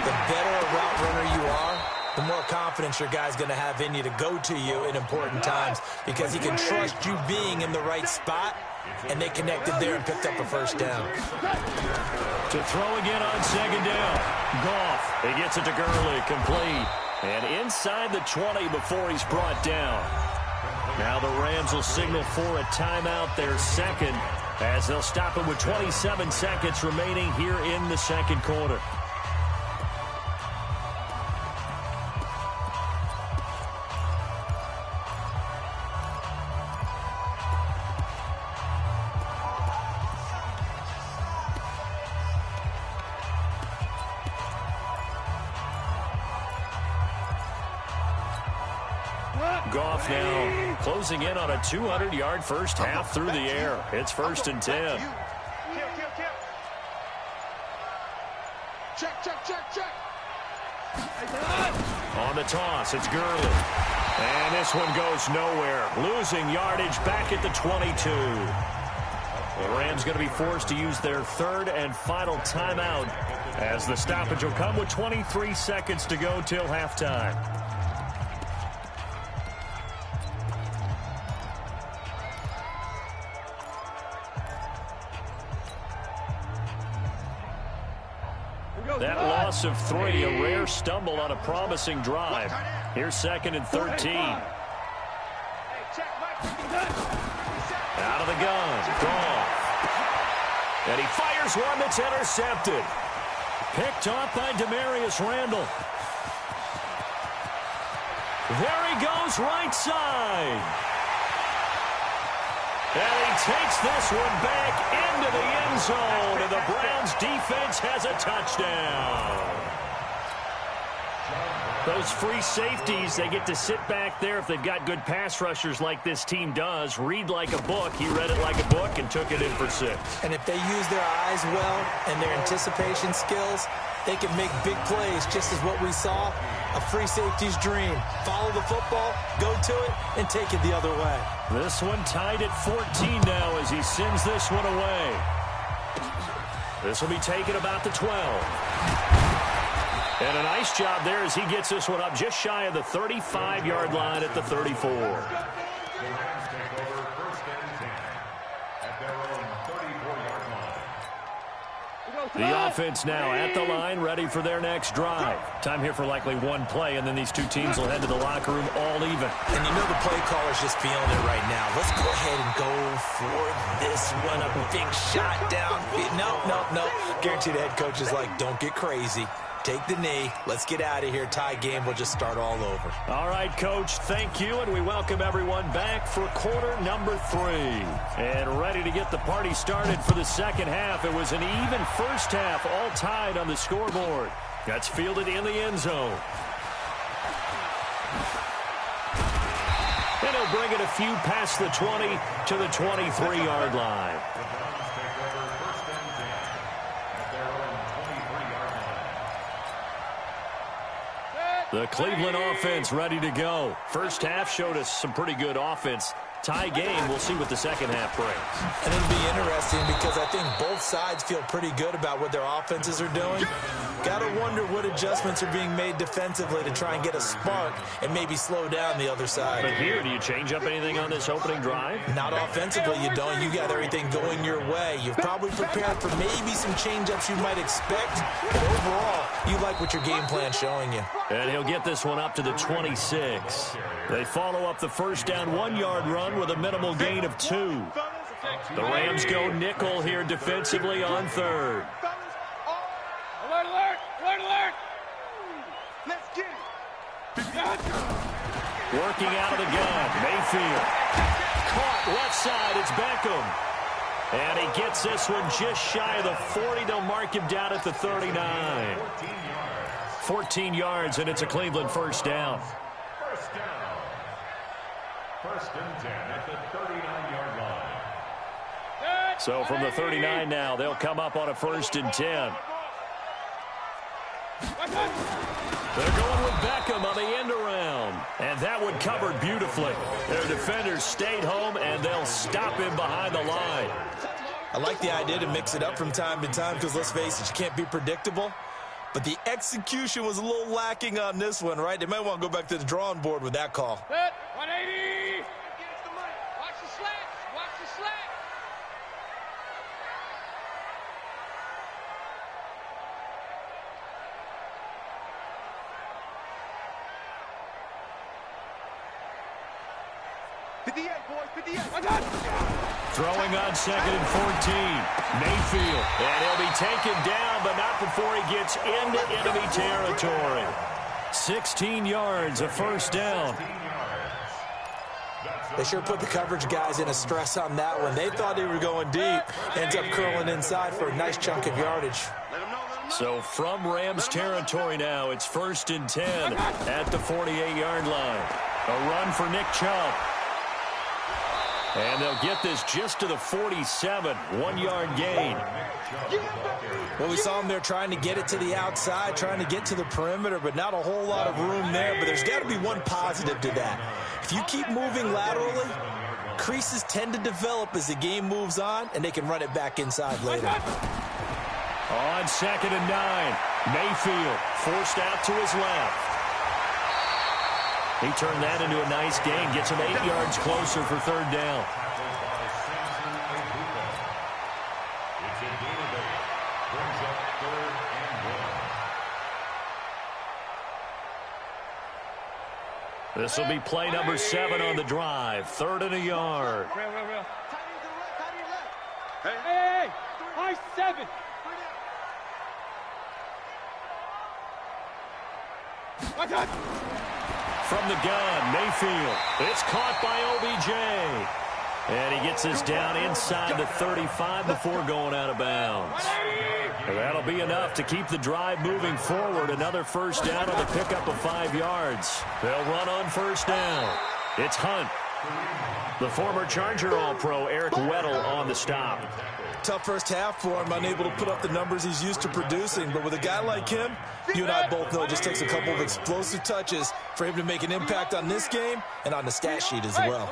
The better a route runner you are, the more confidence your guy's going to have in you to go to you in important times because he can trust you being in the right spot, and they connected there and picked up a 1st down. To throw again on 2nd down. Goff. He gets it to Gurley. Complete. And inside the 20 before he's brought down. Now the Rams will signal for a timeout, their 2nd, as they'll stop it with 27 seconds remaining here in the 2nd quarter. Goff now closing in on a 200-yard first half through the air. It's 1st and 10. Check. On the toss, it's Gurley. And this one goes nowhere. Losing yardage back at the 22. The Rams going to be forced to use their 3rd and final timeout as the stoppage will come with 23 seconds to go till halftime. That loss of 3, a rare stumble on a promising drive. Here's 2nd and 13. the gun. Goff. And he fires one that's intercepted. Picked off by Demarius Randall. There he goes, right side. And he takes this one back into the end zone, and the Browns defense has a touchdown. Those free safeties, they get to sit back there if they've got good pass rushers like this team does. Read like a book. He read it like a book and took it in for 6. And if they use their eyes well and their anticipation skills, they can make big plays, just as what we saw. A free safety's dream. Follow the football, go to it, and take it the other way. This one tied at 14 now as he sends this one away. This will be taken about the 12. And a nice job there as he gets this one up just shy of the 35-yard line at the 34. The Rams take over 1st and 10 at their own 34-yard line. The offense now at the line, ready for their next drive. Time here for likely one play, and then these two teams will head to the locker room all even. And you know the play caller's just feeling it right now. Let's go ahead and go for this one. A big shot down. No. Guaranteed the head coach is like, don't get crazy. Take the knee. Let's get out of here. Tie game will just start all over. All right, Coach, thank you, and we welcome everyone back for quarter number 3. And ready to get the party started for the second half. It was an even first half, all tied on the scoreboard. That's fielded in the end zone. And he'll bring it a few past the 20 to the 23-yard line. The Cleveland offense ready to go. First half showed us some pretty good offense. Tie game. We'll see what the second half brings. And it'll be interesting because I think both sides feel pretty good about what their offenses are doing. Got to wonder what adjustments are being made defensively to try and get a spark and maybe slow down the other side. But here, do you change up anything on this opening drive? Not offensively, you don't. You got everything going your way. You've probably prepared for maybe some change-ups you might expect. But overall, you like what your game plan's showing you. And he'll get this one up to the 26. They follow up the first down 1-yard run with a minimal gain of 2. The Rams go nickel here defensively on 3rd. Alert, alert! Alert, alert! Let's get it! Working out of the gun, Mayfield. Caught left side, it's Beckham. And he gets this one just shy of the 40. They'll mark him down at the 39. 14 yards, and it's a Cleveland first down. First down. 1st and 10 at the 39-yard line. So from the 39 now, they'll come up on a 1st and 10. They're going with Beckham on the end around. And that one covered beautifully. Their defenders stayed home, and they'll stop him behind the line. I like the idea to mix it up from time to time because, let's face it, you can't be predictable. But the execution was a little lacking on this one, right? They might want to go back to the drawing board with that call. 180! Watch the slack! Watch the slack! Throwing on 2nd and 14. Mayfield. And he'll be taken down, but not before he gets into enemy territory. 16 yards, a first down. They sure put the coverage guys in a stress on that one. They thought they were going deep. Ends up curling inside for a nice chunk of yardage. So from Rams territory now, it's 1st and 10 at the 48-yard line. A run for Nick Chubb. And they'll get this just to the 47, 1-yard gain. Well, we saw them there trying to get it to the outside, trying to get to the perimeter, but not a whole lot of room there. But there's got to be one positive to that. If you keep moving laterally, creases tend to develop as the game moves on, and they can run it back inside later. On 2nd and 9, Mayfield forced out to his left. He turned that into a nice gain, gets him 8 yards closer for 3rd down. It's a gain of 8. Brings up 3rd and 1. This will be play number 7 on the drive. 3rd and a yard. Hey, high 7. Watch out. From the gun, Mayfield. It's caught by OBJ. And he gets us down inside the 35 before going out of bounds. And that'll be enough to keep the drive moving forward. Another first down on the pickup of 5 yards. They'll run on first down. It's Hunt. The former Charger All-Pro Eric Weddle on the stop. Tough first half for him, unable to put up the numbers he's used to producing. But with a guy like him, you and I both know it just takes a couple of explosive touches for him to make an impact on this game and on the stat sheet as well.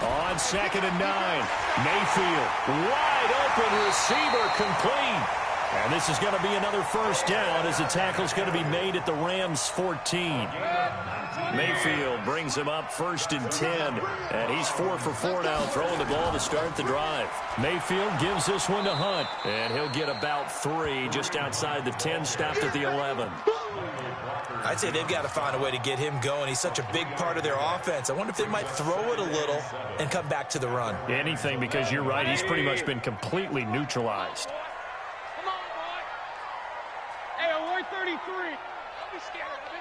On 2nd and 9, Mayfield, wide open receiver, complete. And this is going to be another first down as the tackle's going to be made at the Rams' 14. Mayfield brings him up 1st and 10, and he's 4 for 4 now, throwing the ball to start the drive. Mayfield gives this one to Hunt, and he'll get about 3 just outside the 10, stopped at the 11. I'd say they've got to find a way to get him going. He's such a big part of their offense. I wonder if they might throw it a little and come back to the run. Anything, because you're right, he's pretty much been completely neutralized. Come on, boy. Hey, 133. Don't be scared of it.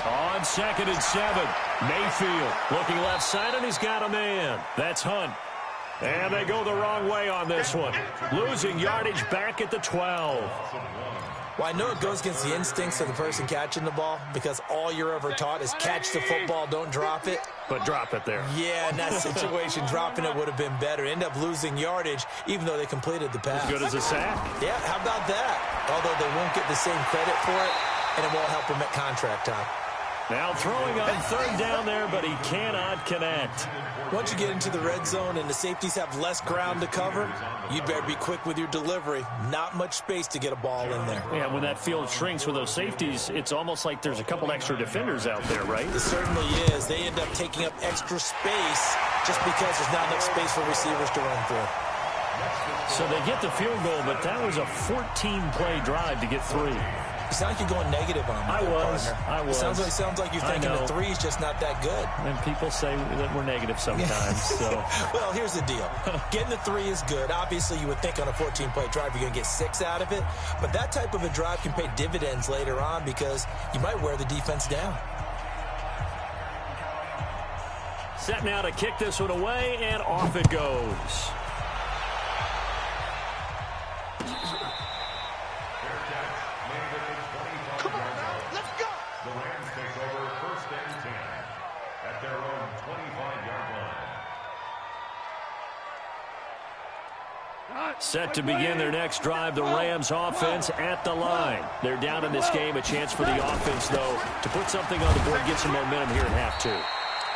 On 2nd and 7, Mayfield looking left side, and he's got a man. That's Hunt. And they go the wrong way on this one. Losing yardage back at the 12. Well, I know it goes against the instincts of the person catching the ball because all you're ever taught is catch the football, don't drop it. But drop it there. Yeah, in that situation, dropping it would have been better. End up losing yardage, even though they completed the pass. As good as a sack. Yeah, how about that? Although they won't get the same credit for it, and it won't help him at contract time. Now throwing on 3rd down there, but he cannot connect. Once you get into the red zone and the safeties have less ground to cover, you'd better be quick with your delivery. Not much space to get a ball in there. Yeah, when that field shrinks with those safeties, it's almost like there's a couple extra defenders out there, right? It certainly is. They end up taking up extra space just because there's not enough space for receivers to run through. So they get the field goal, but that was a 14-play drive to get 3. You sound like you're going negative on me. I was. Sounds like you're thinking the 3 is just not that good. And people say that we're negative sometimes. So. Well, here's the deal. Getting the 3 is good. Obviously, you would think on a 14-play drive you're going to get 6 out of it. But that type of a drive can pay dividends later on because you might wear the defense down. Set now to kick this one away, and off it goes. Set to begin their next drive, the Rams offense at the line. They're down in this game. A chance for the offense, though, to put something on the board, get some momentum here at half 2.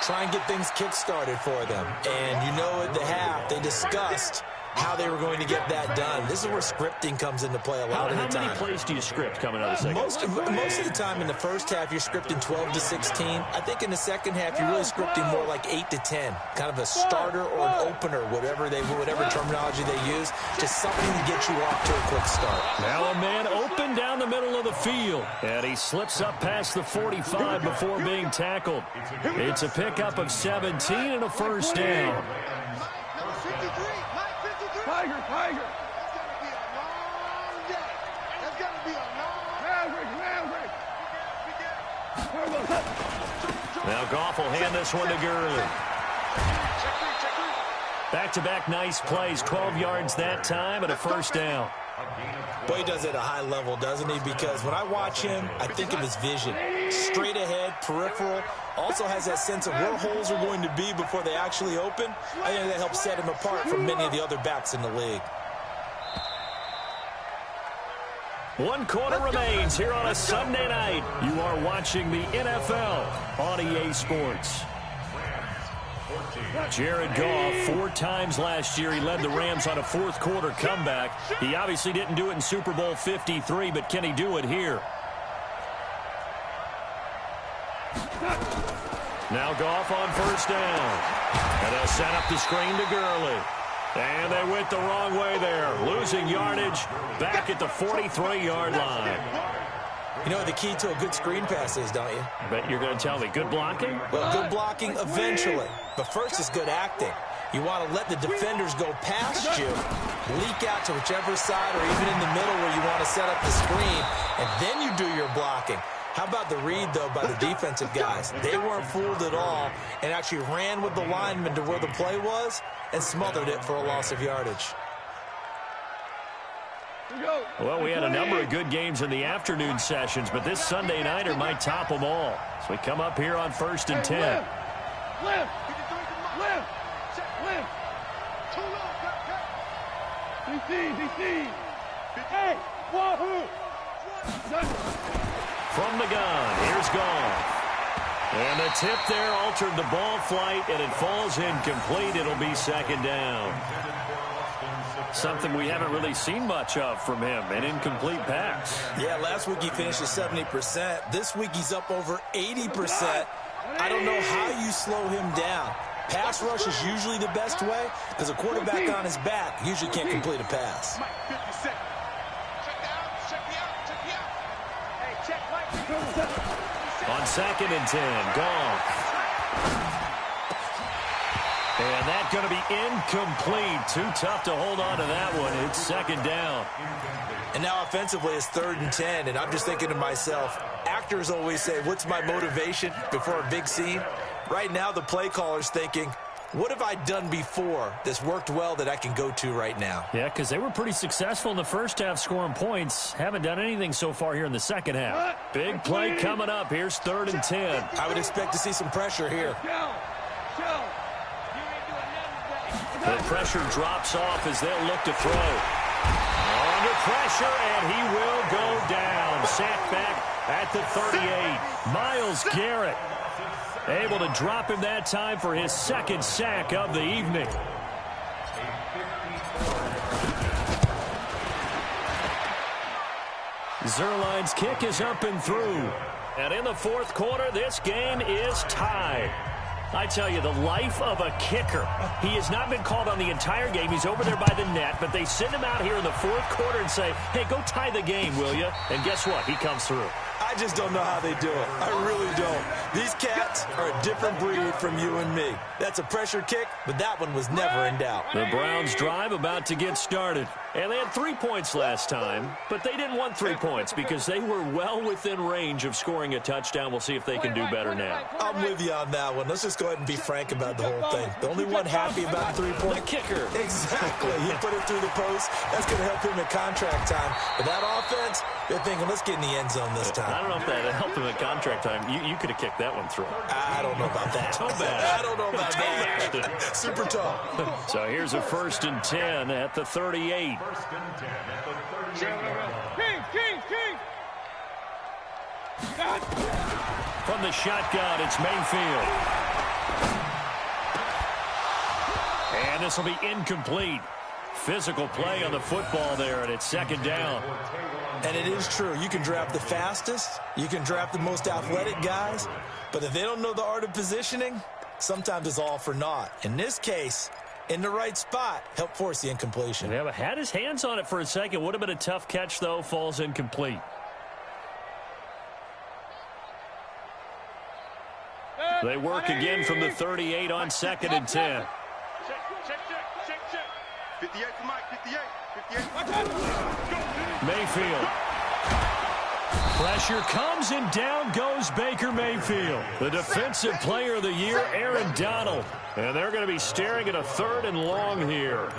Try and get things kick-started for them. And you know at the half, they discussed how they were going to get that done. This is where scripting comes into play a lot of the time. How many plays do you script coming out of the second? Most of the time in the first half, you're scripting 12 to 16. I think in the second half, you're really scripting more like 8 to 10. Kind of a starter or an opener, whatever terminology they use. Just something to get you off to a quick start. Now a man open down the middle of the field. And he slips up past the 45 before being tackled. It's a pickup of 17 and a first down. Tiger. That's gonna be a long day. Maverick. Now Goff will hand this one to Gurley. Back-to-back nice plays, 12 yards that time and a first down. Boy, he does it at a high level, doesn't he? Because when I watch him, I think of his vision. Straight ahead, peripheral. Also has that sense of where holes are going to be before they actually open. I think that helps set him apart from many of the other backs in the league. 1 quarter remains here on a Sunday night. You are watching the NFL on EA Sports. Jared Goff, 4 times last year, he led the Rams on a 4th quarter comeback. He obviously didn't do it in Super Bowl 53, but can he do it here? Now Goff on first down. And they'll set up the screen to Gurley. And they went the wrong way there. Losing yardage back at the 43-yard line. You know what the key to a good screen pass is, don't you? But you're going to tell me, good blocking? Well, good blocking eventually. But first is good acting. You want to let the defenders go past you, leak out to whichever side or even in the middle where you want to set up the screen, and then you do your blocking. How about the read, though, by the defensive guys? They weren't fooled at all and actually ran with the lineman to where the play was and smothered it for a loss of yardage. Well, we had a number of good games in the afternoon sessions, but this Sunday nighter might top them all. So we come up here on 1st and 10. Lift! Too long, DC! Hey, wahoo! From the gun, here's Goff. And the tip there altered the ball flight, and it falls incomplete. It'll be 2nd down. Something we haven't really seen much of from him, an incomplete pass. Yeah, last week he finished at 70%. This week he's up over 80%. I don't know how you slow him down. Pass rush is usually the best way because a quarterback on his back usually can't complete a pass. On 2nd and 10, Goff. And that's going to be incomplete. Too tough to hold on to that one. It's 2nd down. And now offensively it's 3rd and 10, and I'm just thinking to myself, actors always say, what's my motivation before a big scene? Right now the play caller's thinking, what have I done before that's worked well that I can go to right now? Yeah, because they were pretty successful in the first half scoring points. Haven't done anything so far here in the second half. Big play coming up. Here's 3rd and 10. I would expect to see some pressure here. The pressure drops off as they'll look to throw. Under pressure, and he will go down. Sacked back at the 38. Myles Garrett able to drop him that time for his 2nd sack of the evening. Zerline's kick is up and through. And in the 4th quarter, this game is tied. I tell you, the life of a kicker. He has not been called on the entire game. He's over there by the net, but they send him out here in the 4th quarter and say, hey, go tie the game, will you? And guess what? He comes through. I just don't know how they do it. I really don't. These cats are a different breed from you and me. That's a pressure kick, but that one was never in doubt. The Browns drive about to get started. And they had 3 points last time, but they didn't want 3 points because they were well within range of scoring a touchdown. We'll see if they can do better now. I'm with you on that one. Let's just go ahead and be frank about the whole thing. The only one happy about the 3-point. The kicker. Exactly. He put it through the post. That's going to help him at contract time. But that offense, they're thinking, let's get in the end zone this time. I don't know if that helped him at contract time. You could have kicked that one through. I don't know about that. Toe bash. I don't know about that. Super tall. So here's a 1st and 10 at the 38. King! From the shotgun, it's Mayfield. And this will be incomplete. Physical play on the football there, and it's 2nd down. And it is true. You can draft the fastest. You can draft the most athletic guys. But if they don't know the art of positioning, sometimes it's all for naught. In this case, in the right spot, help force the incompletion. Yeah, but had his hands on it for a second. Would have been a tough catch, though. Falls incomplete. They work again from the 38 on 2nd and 10. Check. 58 for Mike, 58. Mayfield. Pressure comes and down goes Baker Mayfield. The defensive player of the year, Aaron Donald. And they're going to be staring at a 3rd and long here.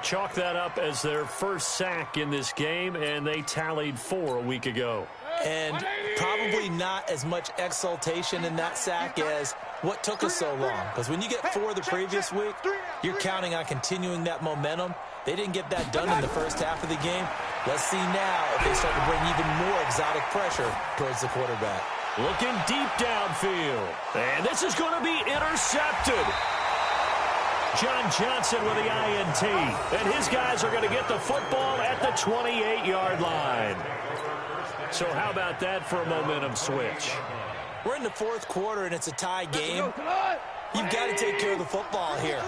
Chalk that up as their first sack in this game, and they tallied 4 a week ago. And probably not as much exultation in that sack as what took us so long. Because when you get 4 the previous week, you're counting on continuing that momentum. They didn't get that done in the first half of the game. Let's see now if they start to bring even more exotic pressure towards the quarterback. Looking deep downfield. And this is going to be intercepted. John Johnson with the INT. And his guys are going to get the football at the 28-yard line. So how about that for a momentum switch? We're in the 4th quarter, and it's a tie game. You've got to take care of the football here.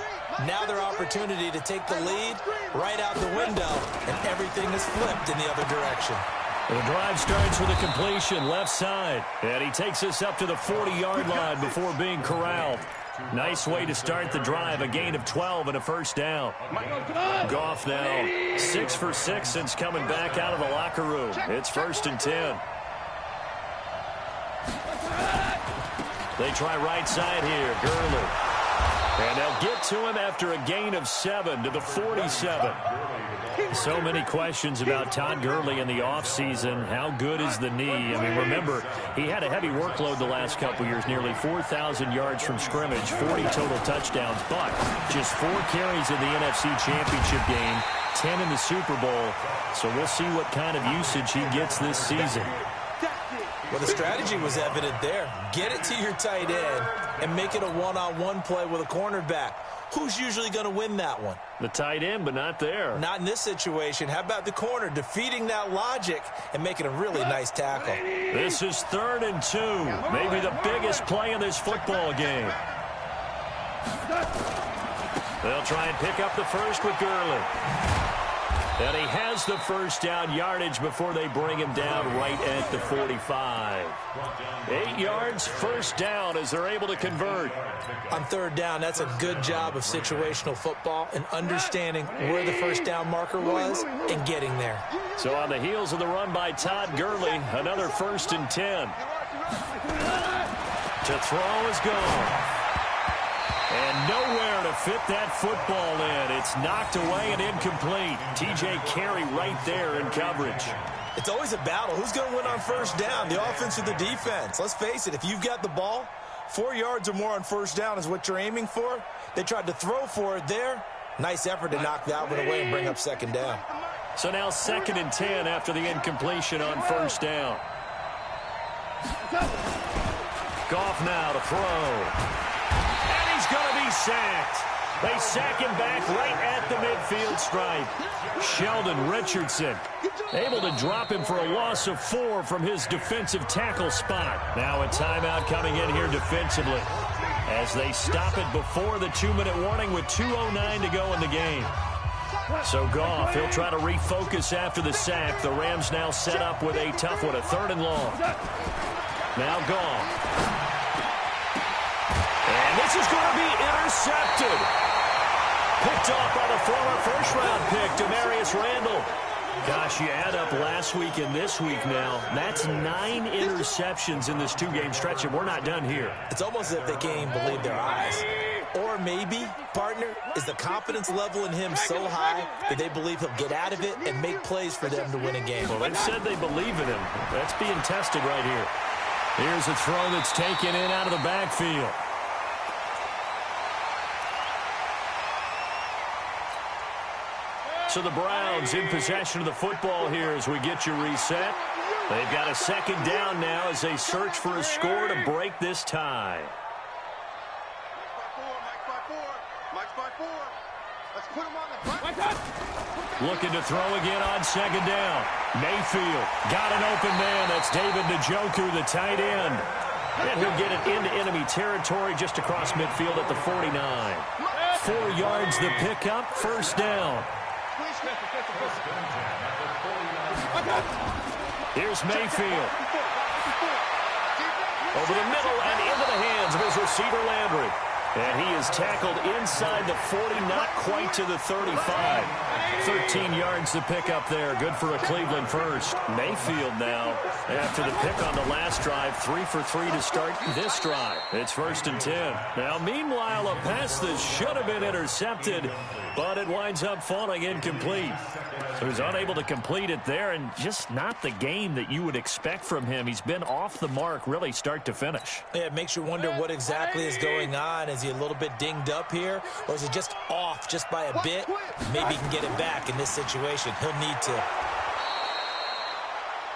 Now their opportunity to take the lead right out the window, and everything is flipped in the other direction. The drive starts with a completion left side, and he takes us up to the 40-yard line before being corralled. Nice way to start the drive, a gain of 12 and a first down. Goff now 6 for 6 since coming back out of the locker room. It's 1st and 10. They try right side here, Gurley. And they'll get to him after a gain of 7 to the 47. So many questions about Todd Gurley in the offseason. How good is the knee? I mean, remember, he had a heavy workload the last couple years, nearly 4,000 yards from scrimmage, 40 total touchdowns, but just 4 carries in the NFC Championship game, 10 in the Super Bowl. So we'll see what kind of usage he gets this season. Well, the strategy was evident there. Get it to your tight end and make it a one-on-one play with a cornerback. Who's usually going to win that one? The tight end, but not there. Not in this situation. How about the corner defeating that logic and making a really nice tackle? This is 3rd and 2. Maybe the biggest play in this football game. They'll try and pick up the first with Gurley. And he has the first down yardage before they bring him down right at the 45. 8 yards, first down as they're able to convert. On 3rd down, that's a good job of situational football and understanding where the first down marker was and getting there. So on the heels of the run by Todd Gurley, another 1st and 10. To throw is gone. And nowhere to fit that football in. It's knocked away and incomplete. T.J. Carey right there in coverage. It's always a battle. Who's going to win on first down, the offense or the defense? Let's face it, if you've got the ball, 4 yards or more on first down is what you're aiming for. They tried to throw for it there. Nice effort to knock that one away and bring up 2nd down. So now 2nd and 10 after the incompletion on first down. Goff now to throw. Going to be sacked. They sack him back right at the midfield stripe. Sheldon Richardson able to drop him for a loss of 4 from his defensive tackle spot. Now a timeout coming in here defensively as they stop it before the 2-minute warning with 2:09 to go in the game. So Goff, he'll try to refocus after the sack. The Rams now set up with a tough one, a 3rd and long. Now Goff. And this is going to be intercepted. Picked off by the former first-round pick, Demarius Randall. Gosh, you add up last week and this week now. That's 9 interceptions in this 2-game stretch, and we're not done here. It's almost as if they can't even believe their eyes. Or maybe, partner, is the confidence level in him so high that they believe he'll get out of it and make plays for them to win a game. Well, they've said they believe in him. That's being tested right here. Here's a throw that's taken in out of the backfield. So the Browns in possession of the football here as we get you reset. They've got a 2nd down now as they search for a score to break this tie. Looking to throw again on 2nd down. Mayfield got an open man. That's David Njoku, the tight end. And he'll get it into enemy territory just across midfield at the 49. 4 yards the pickup, first down. Here's Mayfield. Over the middle and into the hands of his receiver Landry. And he is tackled inside the 40, not quite to the 35. 13 yards to pick up there. Good for a Cleveland first. Mayfield now, after the pick on the last drive, 3 for 3 to start this drive. It's 1st and 10. Now, meanwhile, a pass that should have been intercepted, but it winds up falling incomplete. So he's unable to complete it there, and just not the game that you would expect from him. He's been off the mark, really, start to finish. Yeah, it makes you wonder what exactly is going on. Is he a little bit dinged up here, or is it just off just by a bit? Maybe he can get it back in this situation. He'll need to.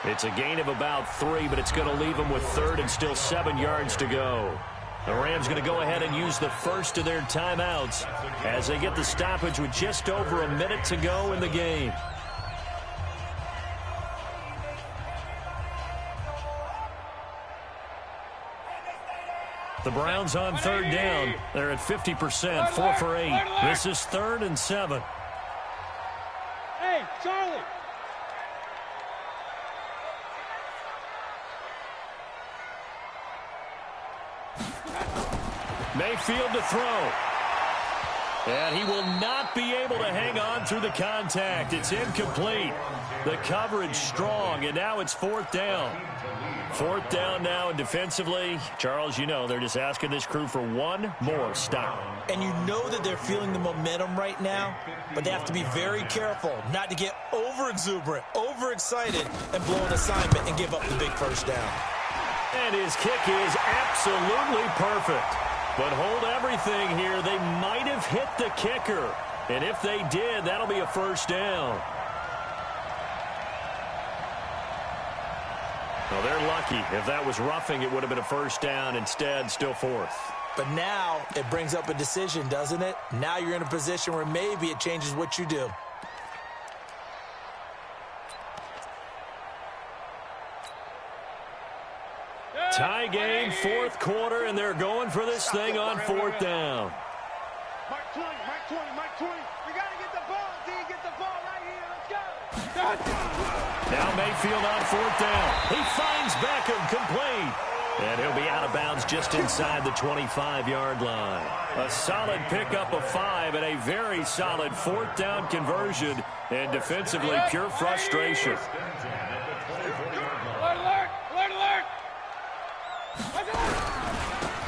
It's a gain of about 3, but it's going to leave him with 3rd and still 7 yards to go. The Rams going to go ahead and use the first of their timeouts as they get the stoppage with just over a minute to go in the game. The Browns on 3rd down. They're at 50%, 4 for 8. This is 3rd and 7. Hey, Charlie. Mayfield to throw. And he will not be able to hang on through the contact. It's incomplete. The coverage strong, and now it's 4th down. 4th down now, and defensively, Charles, you know, they're just asking this crew for one more stop. And you know that they're feeling the momentum right now, but they have to be very careful not to get over-exuberant, over-excited, and blow an assignment and give up the big first down. And his kick is absolutely perfect. But hold everything here. They might have hit the kicker. And if they did, that'll be a first down. Well, they're lucky. If that was roughing, it would have been a first down. Instead, still 4th. But now it brings up a decision, doesn't it? Now you're in a position where maybe it changes what you do. Tie game, 4th quarter, and they're going for this thing on 4th down. Mark 20, Mark 20, Mark 20. We got to get the ball, D. Get the ball right here. Let's go. Now Mayfield on 4th down. He finds Beckham, complete. And he'll be out of bounds just inside the 25-yard line. A solid pickup of 5 and a very solid 4th down conversion. And defensively, pure frustration.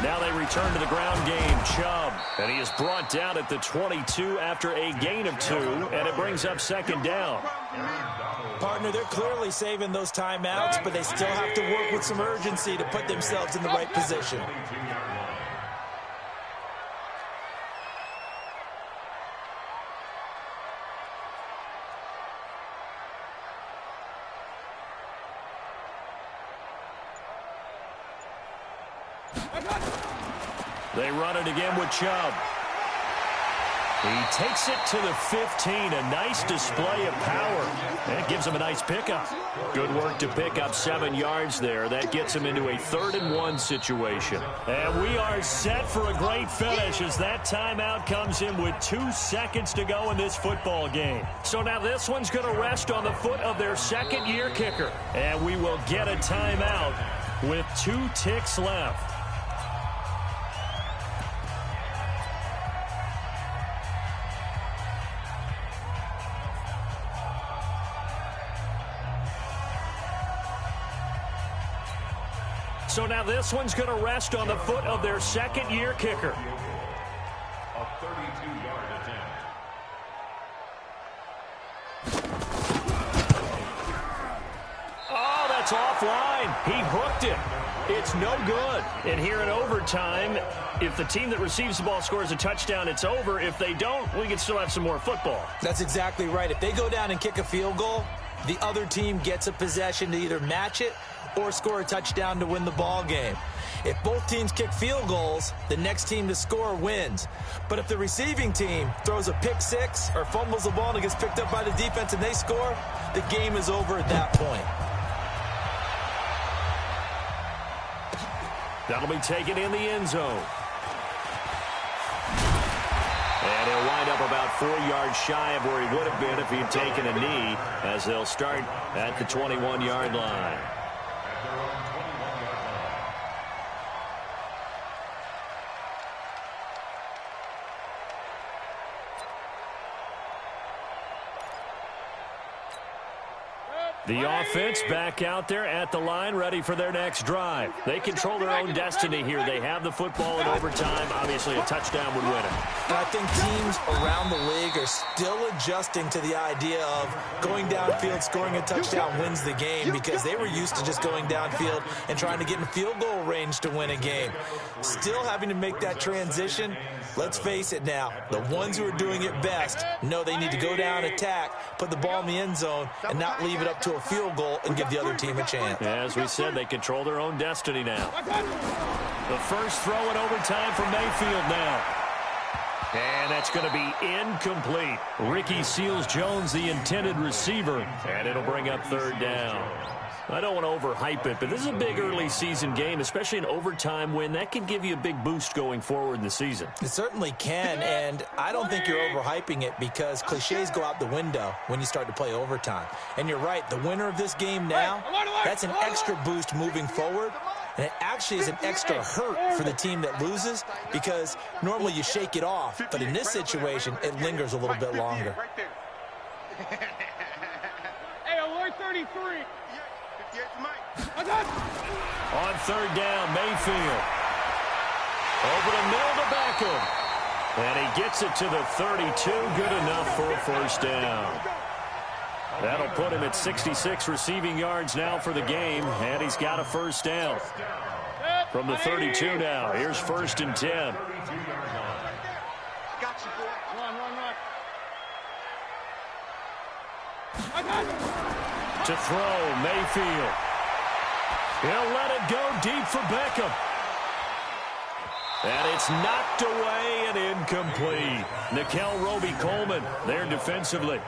Now they return to the ground game. Chubb, and he is brought down at the 22 after a gain of 2, and it brings up 2nd down. Partner, they're clearly saving those timeouts, but they still have to work with some urgency to put themselves in the right position. They run it again with Chubb. He takes it to the 15. A nice display of power. And it gives him a nice pickup. Good work to pick up 7 yards there. That gets him into a 3rd and 1 situation. And we are set for a great finish as that timeout comes in with 2 seconds to go in this football game. So now this one's going to rest on the foot of their 2nd-year kicker. And we will get a timeout with 2 ticks left. So now this one's going to rest on the foot of their 2nd-year kicker. A 32-yard attempt. Oh, that's offline. He hooked it. It's no good. And here in overtime, if the team that receives the ball scores a touchdown, it's over. If they don't, we can still have some more football. That's exactly right. If they go down and kick a field goal, the other team gets a possession to either match it or score a touchdown to win the ball game. If both teams kick field goals, the next team to score wins. But if the receiving team throws a pick 6 or fumbles the ball and it gets picked up by the defense and they score, the game is over at that point. That'll be taken in the end zone. And he'll wind up about 4 yards shy of where he would have been if he'd taken a knee, as they'll start at the 21-yard line. The offense back out there at the line, ready for their next drive. They control their own destiny here. They have the football in overtime. Obviously, a touchdown would win it. And I think teams around the league are still adjusting to the idea of going downfield, scoring a touchdown wins the game, because they were used to just going downfield and trying to get in field goal range to win a game. Still having to make that transition. Let's face it now, the ones who are doing it best know they need to go down, attack, put the ball in the end zone, and not leave it up to a field goal and give the other team a chance. As we said, they control their own destiny now. The first throw in overtime for Mayfield now. And that's going to be incomplete. Ricky Seals-Jones, the intended receiver, and it'll bring up 3rd down. I don't want to overhype it, but this is a big early season game, especially an overtime win. That can give you a big boost going forward in the season. It certainly can, and I don't think you're overhyping it, because cliches go out the window when you start to play overtime. And you're right, the winner of this game now, that's an extra boost moving forward. And it actually is an extra hurt for the team that loses because normally you shake it off. But in this situation, it lingers a little bit longer. Hey, alert 33. 58 for Mike. On third down, Mayfield. Over the middle to Beckham. And he gets it to the 32. Good enough for a first down. That'll put him at 66 receiving yards now for the game. And he's got a first down. From the 32 now. Here's 1st and 10. Got you, boy. Run. To throw, Mayfield. He'll let it go deep for Beckham. And it's knocked away and incomplete. Nickel Roby-Coleman there defensively.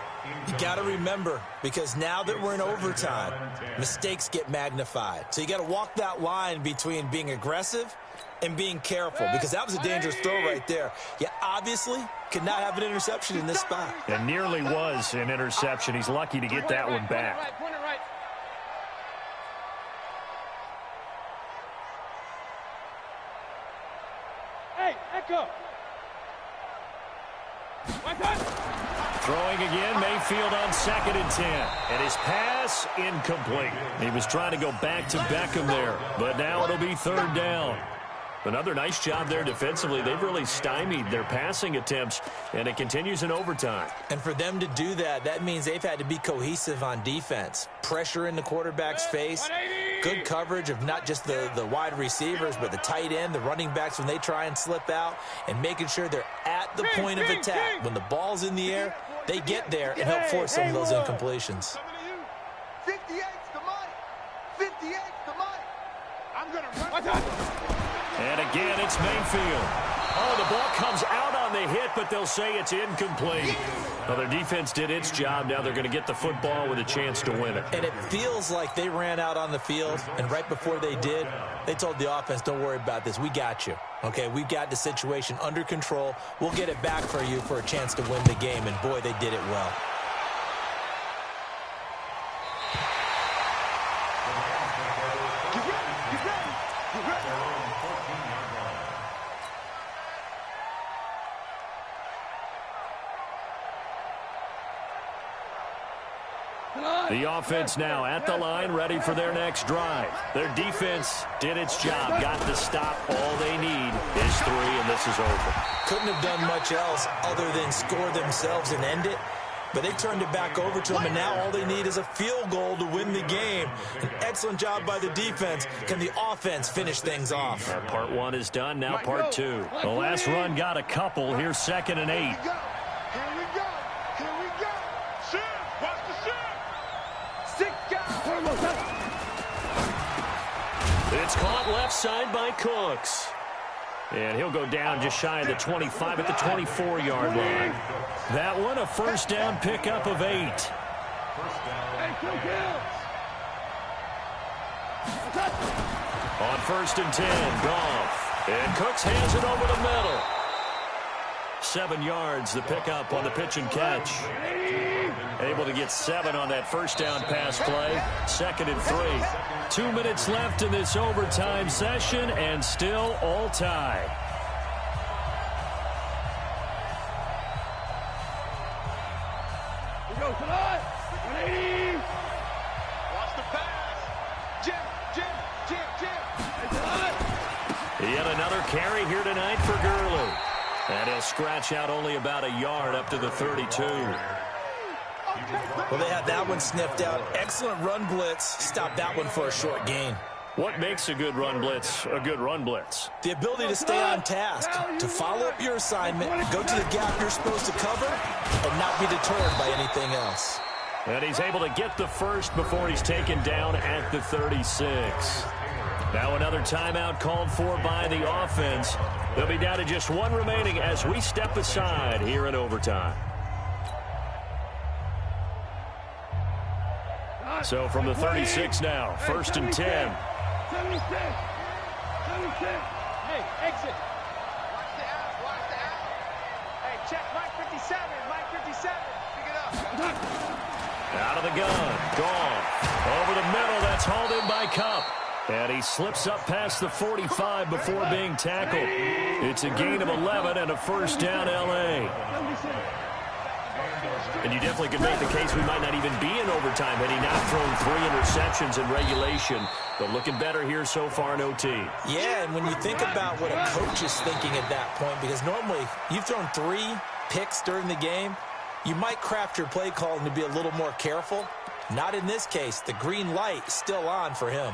You got to remember, because now that we're in overtime, mistakes get magnified. So you got to walk that line between being aggressive and being careful, because that was a dangerous throw right there. You obviously could not have an interception in this spot. It nearly was an interception. He's lucky to get that one back. Hey, Echo. Throwing again, Mayfield on 2nd and 10. And his pass incomplete. He was trying to go back to Beckham there, but now it'll be 3rd down. Another nice job there defensively. They've really stymied their passing attempts, and it continues in overtime. And for them to do that, that means they've had to be cohesive on defense. Pressure in the quarterback's face, good coverage of not just the wide receivers, but the tight end, the running backs when they try and slip out, and making sure they're at the point of attack. When the ball's in the air, they get there and help force some of those incompletions. 58's to Mike. 58's to Mike. I'm going to run. And again, it's Mayfield. Oh, the ball comes out on the hit, but they'll say it's incomplete. Well, their defense did its job. Now they're going to get the football with a chance to win it. And it feels like they ran out on the field, and right before they did, they told the offense, don't worry about this. We got you. Okay, we've got the situation under control. We'll get it back for you for a chance to win the game, and boy, they did it well. The offense now at the line, ready for their next drive. Their defense did its job, got the stop. All they need is 3, and this is over. Couldn't have done much else other than score themselves and end it. But they turned it back over to them, and now all they need is a field goal to win the game. An excellent job by the defense. Can the offense finish things off? Part 1 is done, now part 2. The last run got a couple. Here's 2nd and 8. It's caught left side by Cooks. And he'll go down just shy of the 25 at the 24-yard line. That one, a first down pickup of 8. On 1st and 10, Goff. And Cooks hands it over the middle. 7 yards, the pickup on the pitch and catch. Able to get 7 on that first down pass play. 2nd and 3. 2 minutes left in this overtime session, and still all tied. We go, come on! 180! Watch the pass. Jim. Yet another carry here tonight for Gurley. And he'll scratch out only about a yard up to the 32. Well, they had that one sniffed out. Excellent run blitz. Stop that one for a short gain. What makes a good run blitz a good run blitz? The ability to stay on task, to follow up your assignment, go to the gap you're supposed to cover, and not be deterred by anything else. And he's able to get the first before he's taken down at the 36. Now another timeout called for by the offense. They'll be down to just 1 remaining as we step aside here in overtime. So from the 36 now, 1st and 10. 76. Hey, exit. Watch the out. Hey, check Mike 57. Mike 57. Pick it up. Out of the gun. Gone. Over the middle. That's hauled in by Cup. And he slips up past the 45 before being tackled. It's a gain of 11 and a first down, L.A. And you definitely could make the case we might not even be in overtime had he not thrown 3 interceptions in regulation. But looking better here so far in OT. Yeah, and when you think about what a coach is thinking at that point, because normally you've thrown 3 picks during the game, you might craft your play calling to be a little more careful. Not in this case. The green light is still on for him.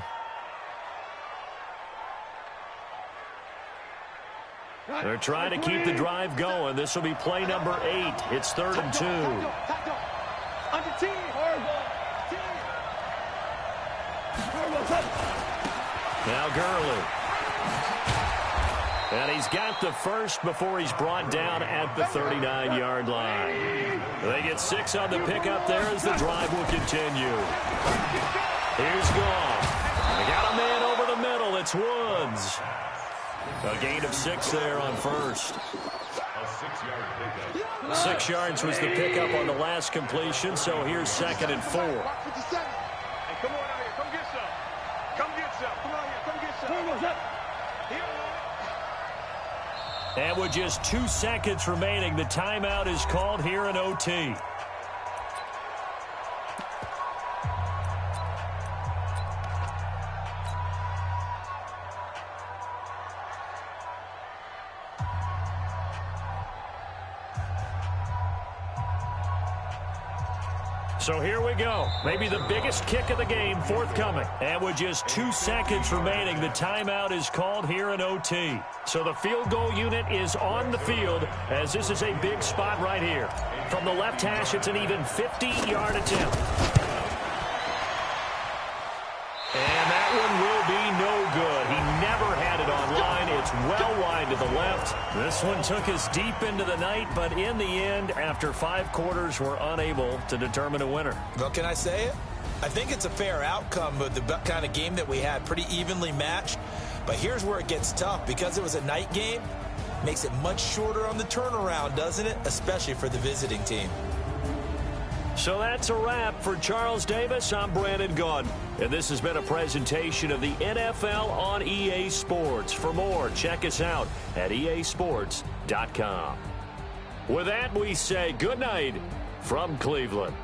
They're trying to keep the drive going. This will be play number 8. It's 3rd and 2. Now Gurley. And he's got the first before he's brought down at the 39-yard line. They get 6 on the pickup there as the drive will continue. Here's Goff. They got a man over the middle. It's Woods. A gain of 6 there on first. 6 yards was the pickup on the last completion, so here's 2nd and 4. Hey, come on out here. Come get some. Come get some. Come on here. Come get some. And with just 2 seconds remaining, the timeout is called here in OT. So here we go. Maybe the biggest kick of the game forthcoming. And with just 2 seconds remaining, the timeout is called here in OT. So the field goal unit is on the field as this is a big spot right here. From the left hash, it's an even 50-yard attempt. And that one will be no good. He never had it on line. It's well wide to the left. This one took us deep into the night, but in the end, after 5 quarters, we're unable to determine a winner. Well, can I say it? I think it's a fair outcome with the kind of game that we had, pretty evenly matched. But here's where it gets tough. Because it was a night game, makes it much shorter on the turnaround, doesn't it? Especially for the visiting team. So that's a wrap for Charles Davis. I'm Brandon Gunn, and this has been a presentation of the NFL on EA Sports. For more, check us out at easports.com. With that, we say good night from Cleveland.